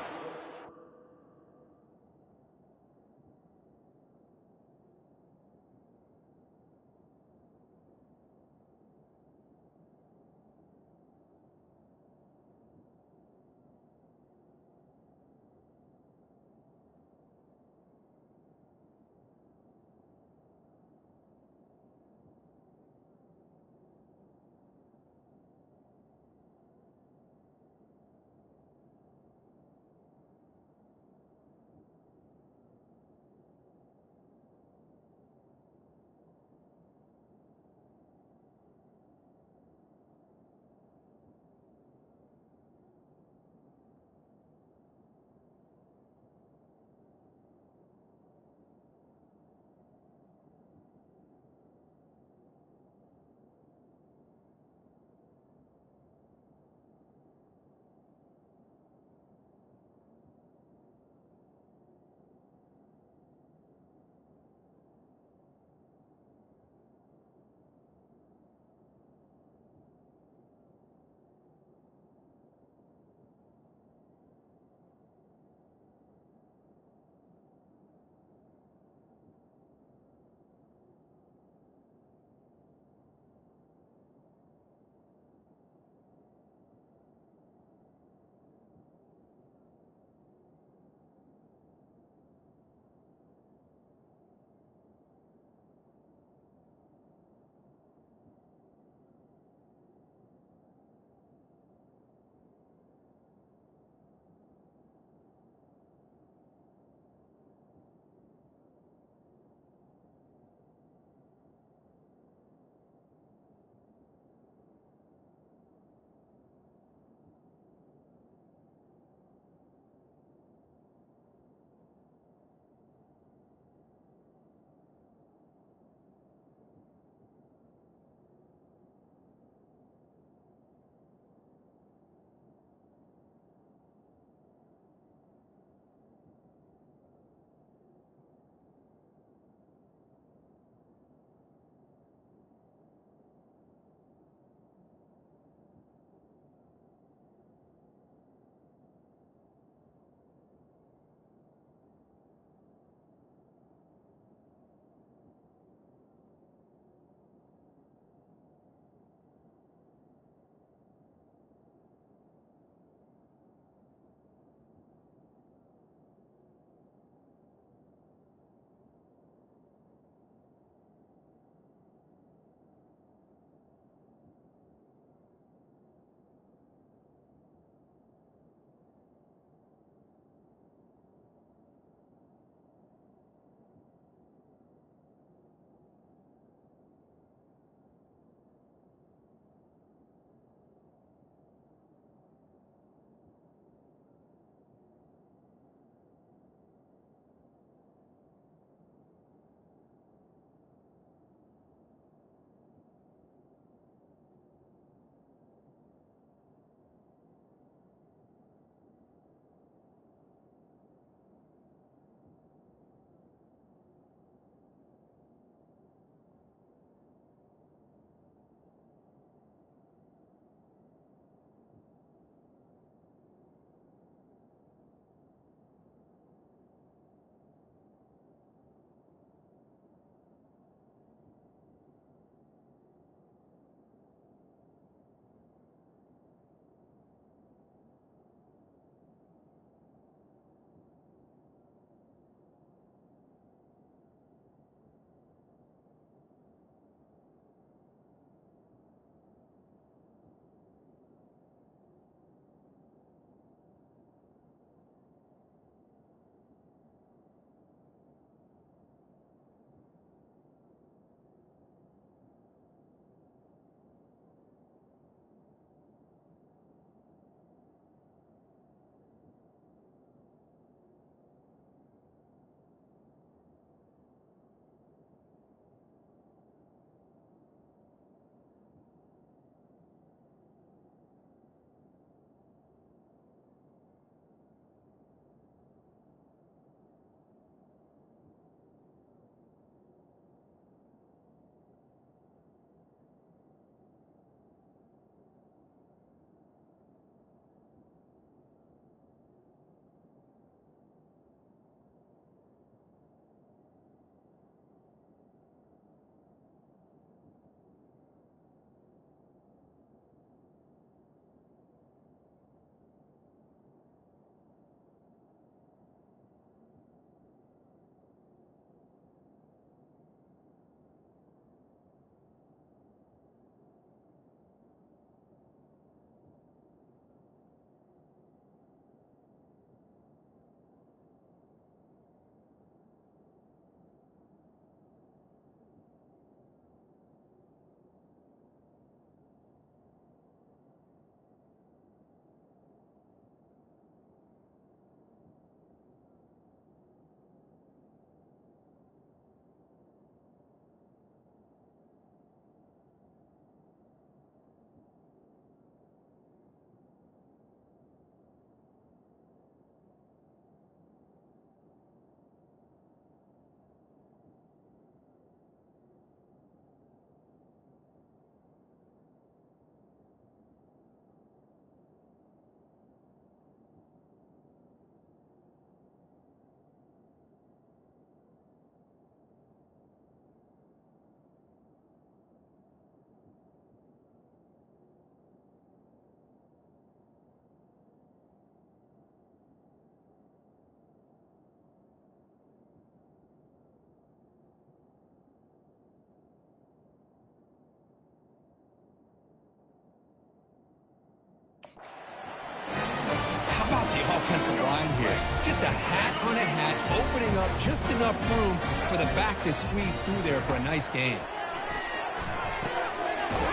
offensive line here. Just a hat on a hat, opening up just enough room for the back to squeeze through there for a nice gain.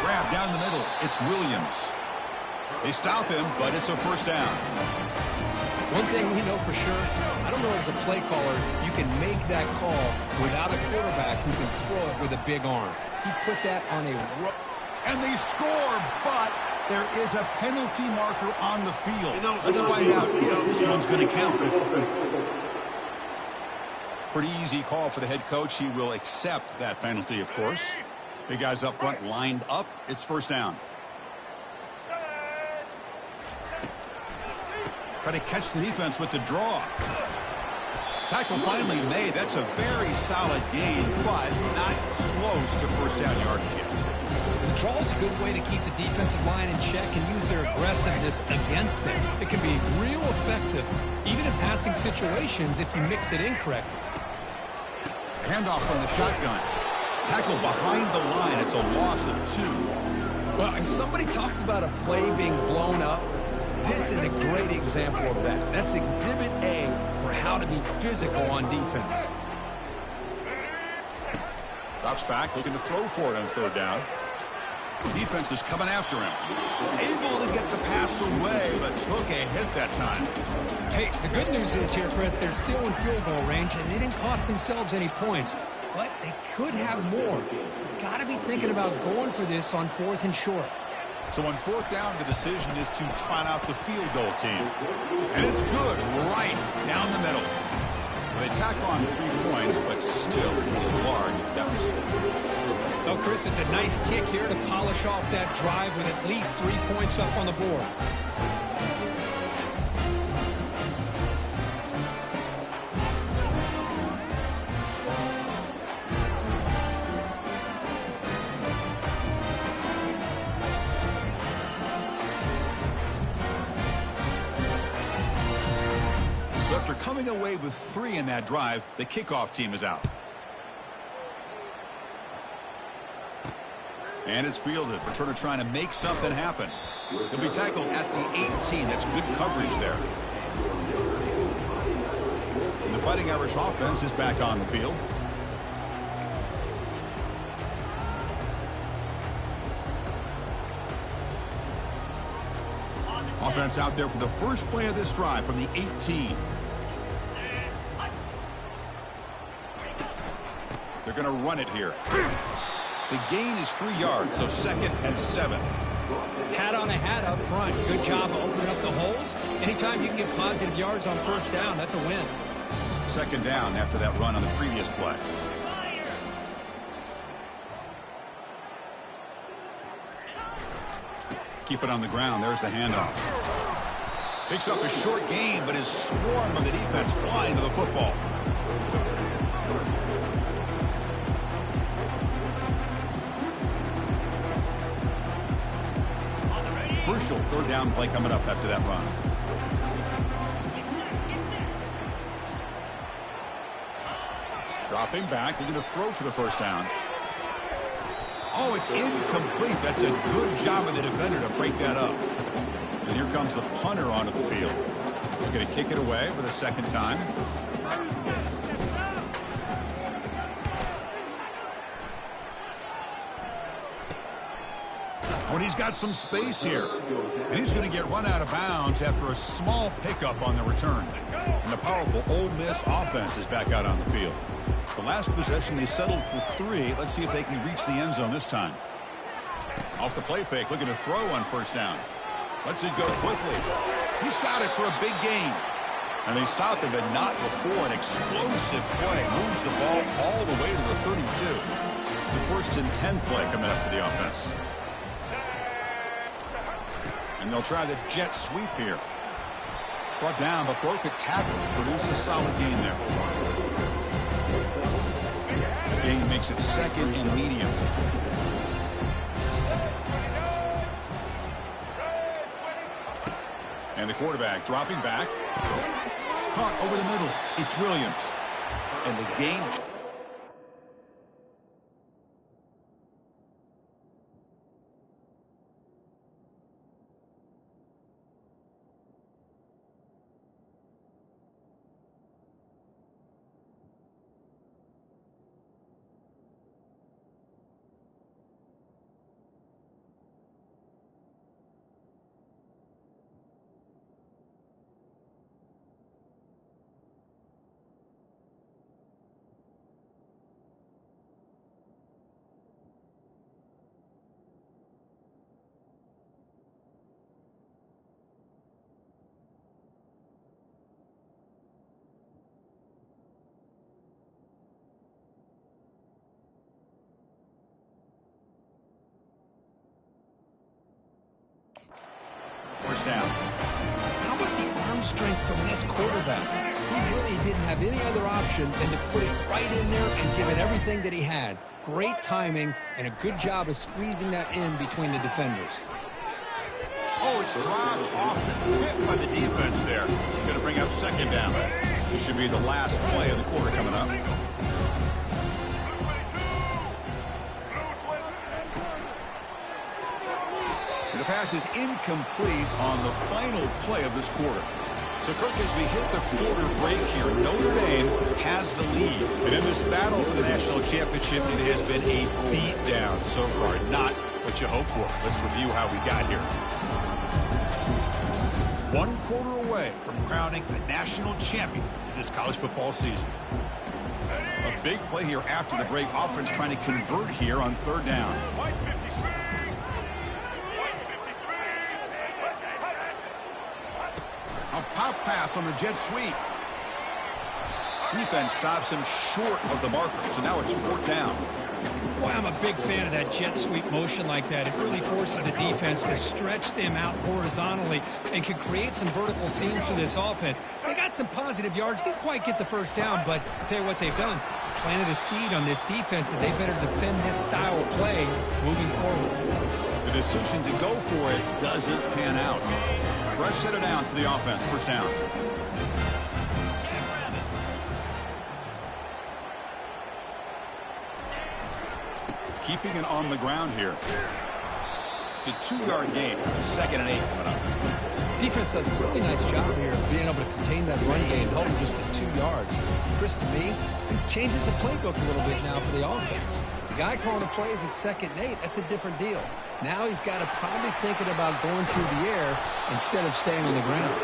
Grab down the middle. It's Williams. They stop him, but it's a first down. One thing we know for sure, I don't know as a play caller, you can make that call without a quarterback who can throw it with a big arm. He put that on a... And they score, but there is a penalty marker on the field. Let's find out if this one's going to count. Pretty easy call for the head coach. He will accept that penalty, of course. Big guys up front lined up. It's first down. Try to catch the defense with the draw. Tackle finally made. That's a very solid gain, but not close to first down yardage yet. The draw is a good way to keep the defensive line in check and use their aggressiveness against them. It can be real effective, even in passing situations, if you mix it incorrectly. Handoff from the shotgun. Tackle behind the line. It's a loss of 2. Well, if somebody talks about a play being blown up, this is a great example of that. That's Exhibit A for how to be physical on defense. Drops back, looking to throw for it on third down. Defense is coming after him. Able to get the pass away, but took a hit that time. Hey, the good news is here, Chris, they're still in field goal range, and they didn't cost themselves any points. But they could have more. You've got to be thinking about going for this on 4th and short. So on 4th down, the decision is to trot out the field goal team. And it's good right down the middle. They tack on 3 points, but still a large deficit. Oh, Chris, it's a nice kick here to polish off that drive with at least 3 points up on the board. So after coming away with 3 in that drive, the kickoff team is out. And it's fielded. Returner trying to make something happen. He'll be tackled at the 18. That's good coverage there. And the Fighting Irish offense is back on the field. Offense out there for the first play of this drive from the 18. They're going to run it here. The gain is 3 yards, so 2nd and 7. Hat on a hat up front. Good job of opening up the holes. Anytime you can get positive yards on 1st down, that's a win. 2nd down after that run on the previous play. Keep it on the ground. There's the handoff. Picks up a short gain, but his swarm of the defense flying to the football. Crucial 3rd down play coming up after that run. Dropping back. They're going to throw for the 1st down. Oh, it's incomplete. That's a good job of the defender to break that up. And here comes the punter onto the field. He's going to kick it away for the 2nd time. When he's got some space here. And he's going to get run out of bounds after a small pickup on the return. And the powerful Ole Miss offense is back out on the field. The last possession, they settled for 3. Let's see if they can reach the end zone this time. Off the play fake, looking to throw on 1st down. Lets it go quickly. He's got it for a big gain. And they stop him, but not before an explosive play. Moves the ball all the way to the 32. It's a 1st and 10 play coming up for the offense. And they'll try the jet sweep here. Brought down, but broke a tackle to produce a solid gain there. The gain makes it 2nd and medium. And the quarterback dropping back. Caught over the middle. It's Williams. And the gain... down. How about the arm strength from this quarterback? He really didn't have any other option than to put it right in there and give it everything that he had. Great timing and a good job of squeezing that in between the defenders. Oh, it's dropped off the tip by the defense there. It's going to bring up second down. This should be the last play of the quarter coming up. The pass is incomplete on the final play of this quarter. So, Kirk, as we hit the quarter break here, Notre Dame has the lead. And in this battle for the national championship, it has been a beatdown so far. Not what you hoped for. Let's review how we got here. 1 quarter away from crowning a national champion in this college football season. A big play here after the break. Offense trying to convert here on third down. A pop pass on the jet sweep. Defense stops him short of the marker, so now it's fourth down. Boy, I'm a big fan of that jet sweep motion like that. It really forces the defense to stretch them out horizontally and can create some vertical seams for this offense. They got some positive yards, didn't quite get the first down, but I'll tell you what they've done. Planted a seed on this defense that they better defend this style of play moving forward. The decision to go for it doesn't pan out. Fresh set of downs for the offense. First down. Keeping it on the ground here. It's a 2-yard gain. 2nd and 8 coming up. Defense does a really nice job here of being able to contain that run game, held him just for 2 yards. Chris, to me, this changes the playbook a little bit now for the offense. The guy calling the plays at 2nd and 8, that's a different deal. Now he's got to probably thinking about going through the air instead of staying on the ground.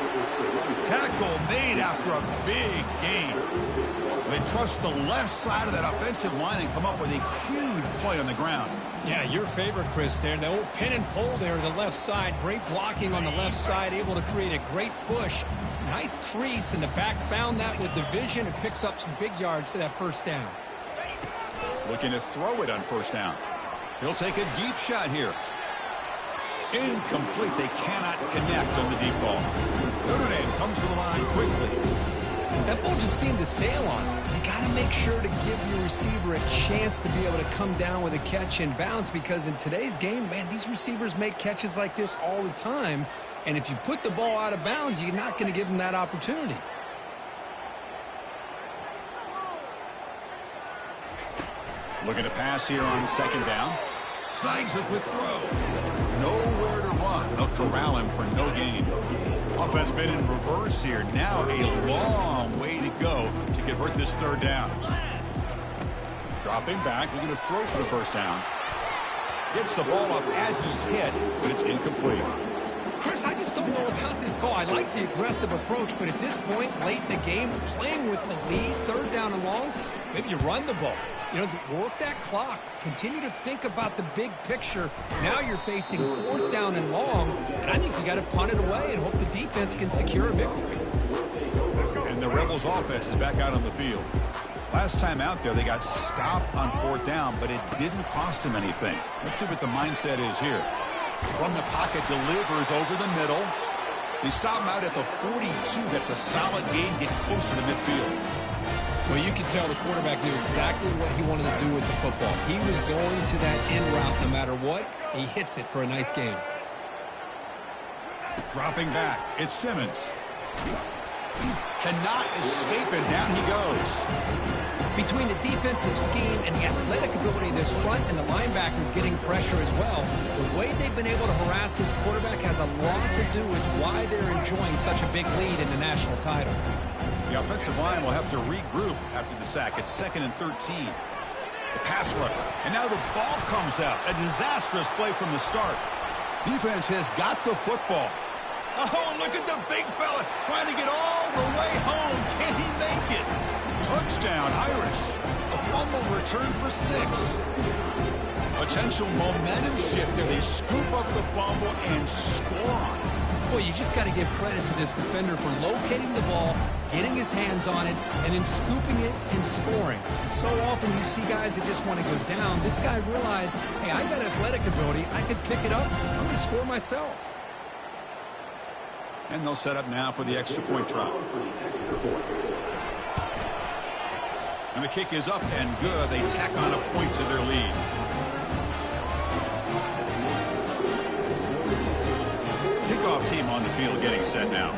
Tackle made after a big gain. They trust the left side of that offensive line and come up with a huge play on the ground. Yeah, your favorite, Chris, there. The old pin and pull there, the left side. Great blocking on the left side, able to create a great push. Nice crease, and the back found that with the vision and picks up some big yards for that first down. Looking to throw it on first down. He'll take a deep shot here. Incomplete. They cannot connect on the deep ball. Notre Dame comes to the line quickly. That ball just seemed to sail on him. You got to make sure to give your receiver a chance to be able to come down with a catch and bounce, because in today's game, man, these receivers make catches like this all the time. And if you put the ball out of bounds, you're not going to give them that opportunity. Looking to pass here on second down. Snags a quick throw. Nowhere to run. They'll corral him for no gain. Offense been in reverse here. Now a long way to go to convert this third down. Dropping back, looking to throw for the first down. Gets the ball up as he's hit, but it's incomplete. Chris, I just don't know about this call. I like the aggressive approach, but at this point, late in the game, playing with the lead, third down and long, maybe you run the ball. You know, work that clock. Continue to think about the big picture. Now you're facing fourth down and long, and I think you got to punt it away and hope the defense can secure a victory. And the Rebels offense is back out on the field. Last time out there, they got stopped on fourth down, but it didn't cost them anything. Let's see what the mindset is here. From the pocket, delivers over the middle. They stop him out at the 42. That's a solid gain, getting closer to midfield. Well, you can tell the quarterback knew exactly what he wanted to do with the football. He was going to that end route no matter what. He hits it for a nice gain. Dropping back, it's Simmons. Cannot escape, and down he goes. Between the defensive scheme and the athletic ability of this front and the linebackers getting pressure as well, the way they've been able to harass this quarterback has a lot to do with why they're enjoying such a big lead in the national title. The offensive line will have to regroup after the sack. It's 2nd and 13. The pass rush. And now the ball comes out. A disastrous play from the start. Defense has got the football. Oh, look at the big fella trying to get all the way home. Can he make it? Touchdown, Irish. A fumble return for 6. Potential momentum shift there. They scoop up the fumble and score on it. Boy, you just got to give credit to this defender for locating the ball, getting his hands on it, and then scooping it and scoring. So often you see guys that just want to go down. This guy realized, hey, I got athletic ability. I could pick it up. I'm going to score myself. And they'll set up now for the extra point try. And the kick is up and good. They tack on a point to their lead. Kickoff team on the field getting set now.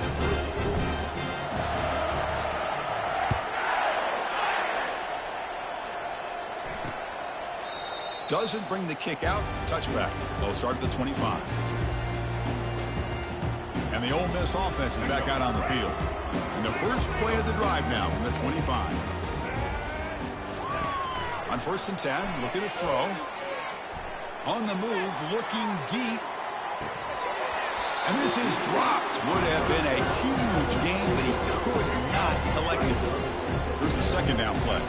Doesn't bring the kick out. Touchback. They'll start at the 25. And the Ole Miss offense is back out on the field. And the first play of the drive now from the 25. On 1st and 10, looking to throw. On the move, looking deep. And this is dropped. Would have been a huge gain, but he could not collect it. Here's the second down play.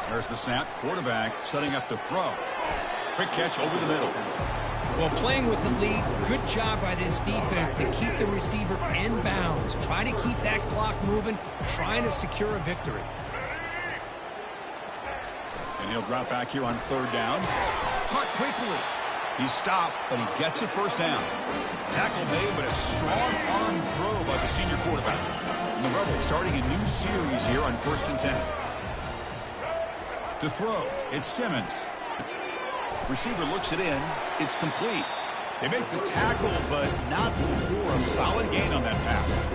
There's the snap. Quarterback setting up to throw. Quick catch over the middle. Well, playing with the lead, good job by this defense to keep the receiver in bounds. Try to keep that clock moving, trying to secure a victory. And he'll drop back here on 3rd down. Caught quickly. He stopped, but he gets a first down. Tackle made, but a strong arm throw by the senior quarterback. And the Rebels starting a new series here on 1st and 10. To throw, it's Simmons. Receiver looks it in. It's complete. They make the tackle, but not before a solid gain on that pass.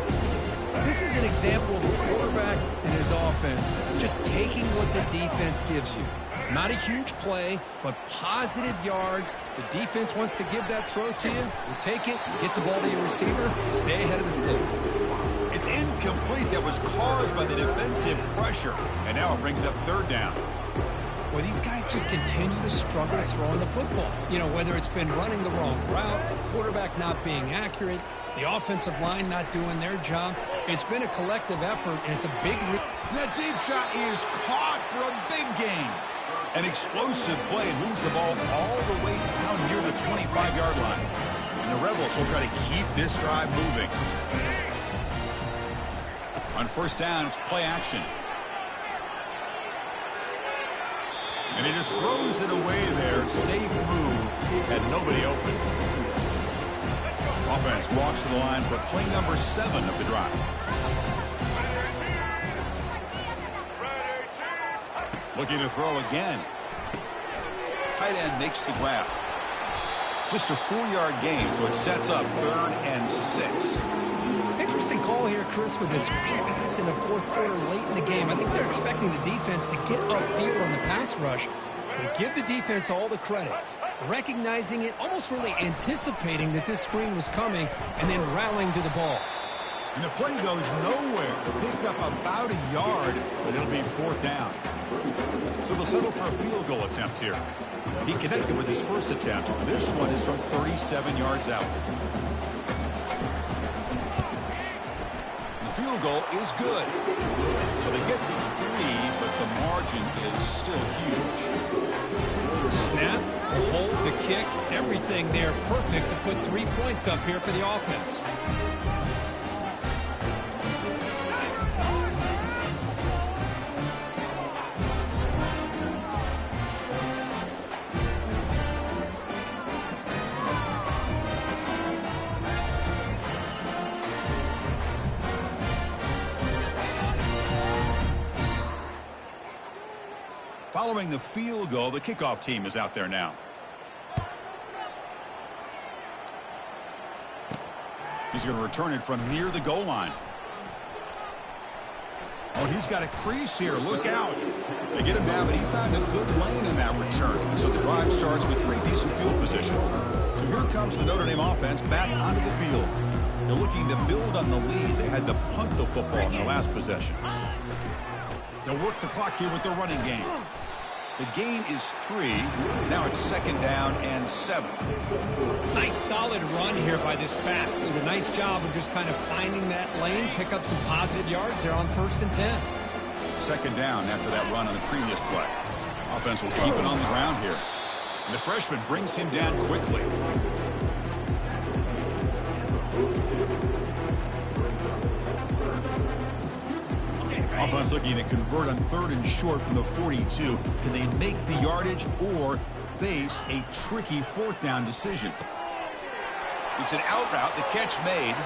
This is an example of a quarterback and his offense just taking what the defense gives you. Not a huge play, but positive yards. The defense wants to give that throw to you. You take it, get the ball to your receiver, stay ahead of the sticks. It's incomplete. That was caused by the defensive pressure. And now it brings up 3rd down. Well, these guys just continue to struggle throwing the football. You know, whether it's been running the wrong route, the quarterback not being accurate, the offensive line not doing their job. It's been a collective effort, and it's a big... That deep shot is caught for a big gain. An explosive play moves the ball all the way down near the 25-yard line. And the Rebels will try to keep this drive moving. On 1st down, it's play action. And he just throws it away there. Safe move. Had nobody open. Offense walks to the line for play number 7 of the drive. Looking to throw again. Tight end makes the grab. Just a 4-yard gain, so it sets up 3rd and 6. Interesting call here, Chris, with this screen pass in the 4th quarter late in the game. I think they're expecting the defense to get upfield on the pass rush. They give the defense all the credit, recognizing it, almost really anticipating that this screen was coming, and then rallying to the ball. And the play goes nowhere. Picked up about a yard, but it'll be 4th down. So they'll settle for a field goal attempt here. He connected with his first attempt. This one is from 37 yards out. Field goal is good. So they get the 3, but the margin is still huge. The snap, the hold, the kick, everything there perfect to put 3 points up here for the offense. Following the field goal, the kickoff team is out there now. He's going to return it from near the goal line. Oh, he's got a crease here. Look out. They get him down, but he found a good lane in that return. So the drive starts with pretty decent field position. So here comes the Notre Dame offense back onto the field. They're looking to build on the lead. They had to punt the football in their last possession. They'll work the clock here with the running game. The gain is 3. Now it's 2nd down and 7. Nice solid run here by this back. Did a nice job of just kind of finding that lane, pick up some positive yards there on 1st and 10. 2nd down after that run on the previous play. Offense will keep it on the ground here. And the freshman brings him down quickly. Offense looking to convert on 3rd and short from the 42. Can they make the yardage or face a tricky 4th down decision? It's an out route. The catch made.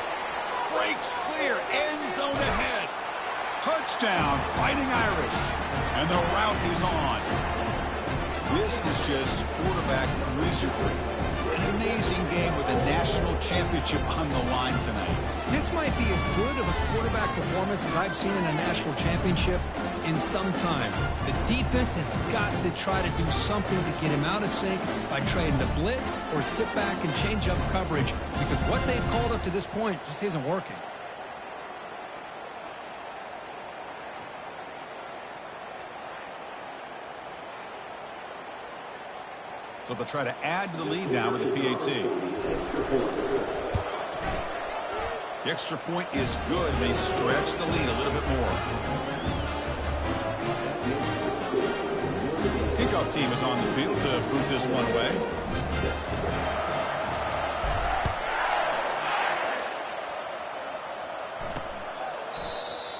Breaks clear. End zone ahead. Touchdown, Fighting Irish. And the route is on. This is just quarterback wizardry. An amazing game with a national championship on the line tonight. This might be as good of a quarterback performance as I've seen in a national championship in some time. The defense has got to try to do something to get him out of sync by trying to blitz or sit back and change up coverage, because what they've called up to this point just isn't working. So they'll try to add to the lead now with a PAT. The extra point is good. They stretch the lead a little bit more. Kickoff team is on the field to boot this one away.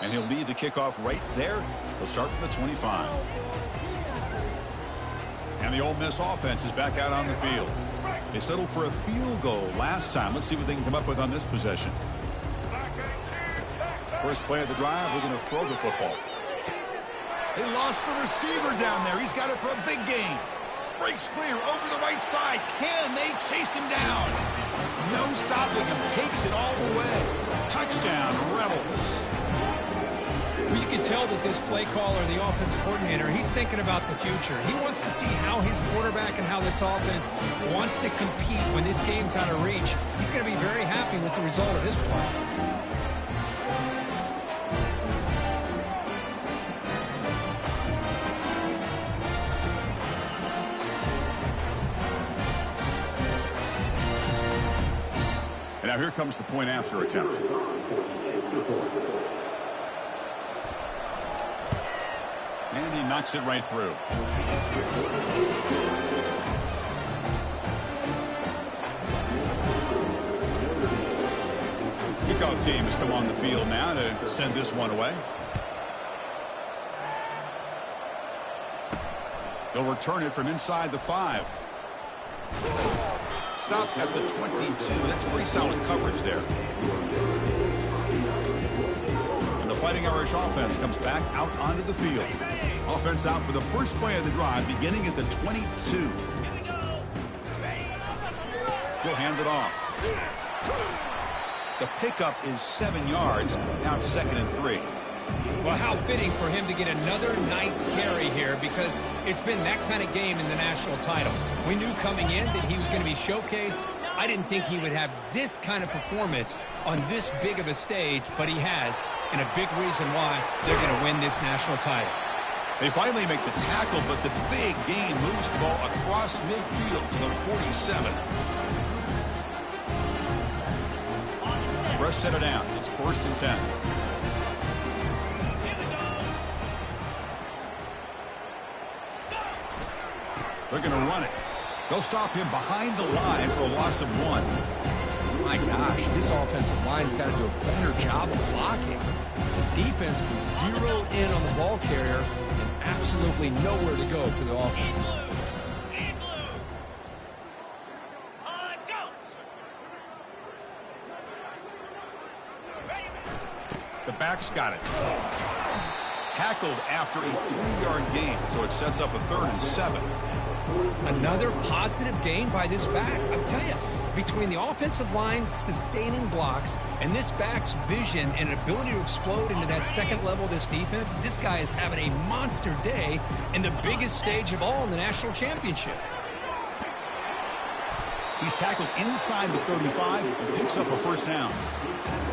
And he'll lead the kickoff right there. He'll start from the 25. And the Ole Miss offense is back out on the field. They settled for a field goal last time. Let's see what they can come up with on this possession. First play of the drive, they're going to throw the football. They lost the receiver down there. He's got it for a big gain. Breaks clear over the right side. Can they chase him down? No stopping him. Takes it all the way. Touchdown, Rebels. You can tell that this play caller, the offensive coordinator, he's thinking about the future. He wants to see how his quarterback and how this offense wants to compete when this game's out of reach. He's going to be very happy with the result of this play. And now here comes the point after attempt. And he knocks it right through. Kickoff team has come on the field now to send this one away. They'll return it from inside the 5. Stop at the 22. That's pretty solid coverage there. And the Fighting Irish offense comes back out onto the field. Offense out for the first play of the drive, beginning at the 22. He'll hand it off. The pickup is 7 yards. Now it's 2nd and 3. Well, how fitting for him to get another nice carry here, because it's been that kind of game in the national title. We knew coming in that he was going to be showcased. I didn't think he would have this kind of performance on this big of a stage, but he has, and a big reason why they're going to win this national title. They finally make the tackle, but the big gain moves the ball across midfield to the 47. Fresh set of downs. It's 1st and 10. They're going to run it. They'll stop him behind the line for a loss of 1. My gosh, this offensive line's got to do a better job of blocking. The defense was zeroed in on the ball carrier and absolutely nowhere to go for the offense. The back's got it. Tackled after a 3-yard gain, so it sets up a 3rd and 7. Another positive gain by this back. I'm telling you, between the offensive line sustaining blocks and this back's vision and ability to explode into that second level of this defense, this guy is having a monster day in the biggest stage of all in the national championship. He's tackled inside the 35 and picks up a 1st down.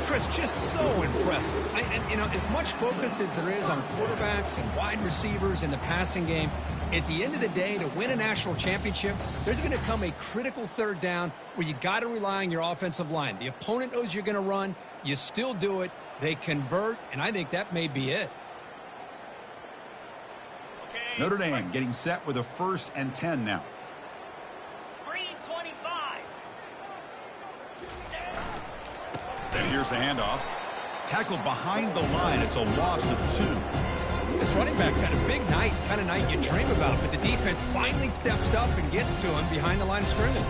Chris, just so impressive. And you know, as much focus as there is on quarterbacks and wide receivers in the passing game, at the end of the day, to win a national championship, there's going to come a critical 3rd down where you got to rely on your offensive line. The opponent knows you're going to run. You still do it. They convert, and I think that may be it. Notre Dame getting set with a 1st and 10 now. And here's the handoff. Tackled behind the line. It's a loss of 2. This running back's had a big night, kind of night you dream about, but the defense finally steps up and gets to him behind the line of scrimmage.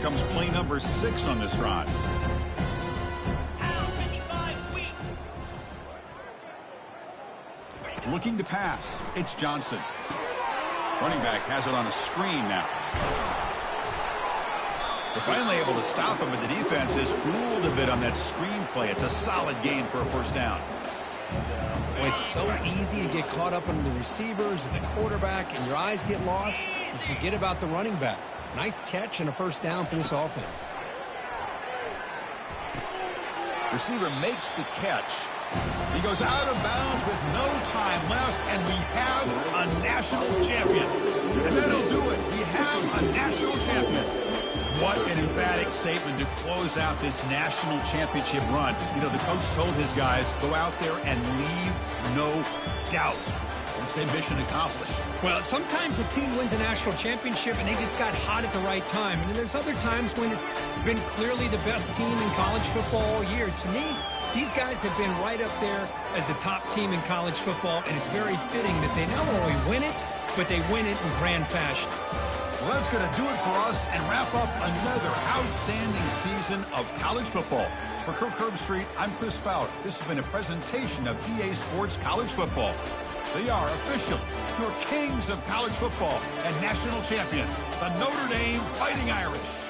comes play number 6 on this drive. Looking to pass. It's Johnson. Running back has it on a screen now. They're finally able to stop him, but the defense is fooled a bit on that screen play. It's a solid gain for a first down. Well, it's so easy to get caught up on the receivers and the quarterback, and your eyes get lost. You forget about the running back. Nice catch and a first down for this offense. Receiver makes the catch. He goes out of bounds with no time left, and we have a national champion. And that'll do it. We have a national champion. What an emphatic statement to close out this national championship run. You know, the coach told his guys, go out there and leave no doubt. Let's say mission accomplished. Well, sometimes a team wins a national championship and they just got hot at the right time. And then there's other times when it's been clearly the best team in college football all year. To me, these guys have been right up there as the top team in college football, and it's very fitting that they not only win it, but they win it in grand fashion. Well, that's going to do it for us and wrap up another outstanding season of college football. For Kirk Herbstreit, I'm Chris Fowler. This has been a presentation of EA Sports College Football. They are official, your kings of college football and national champions, the Notre Dame Fighting Irish.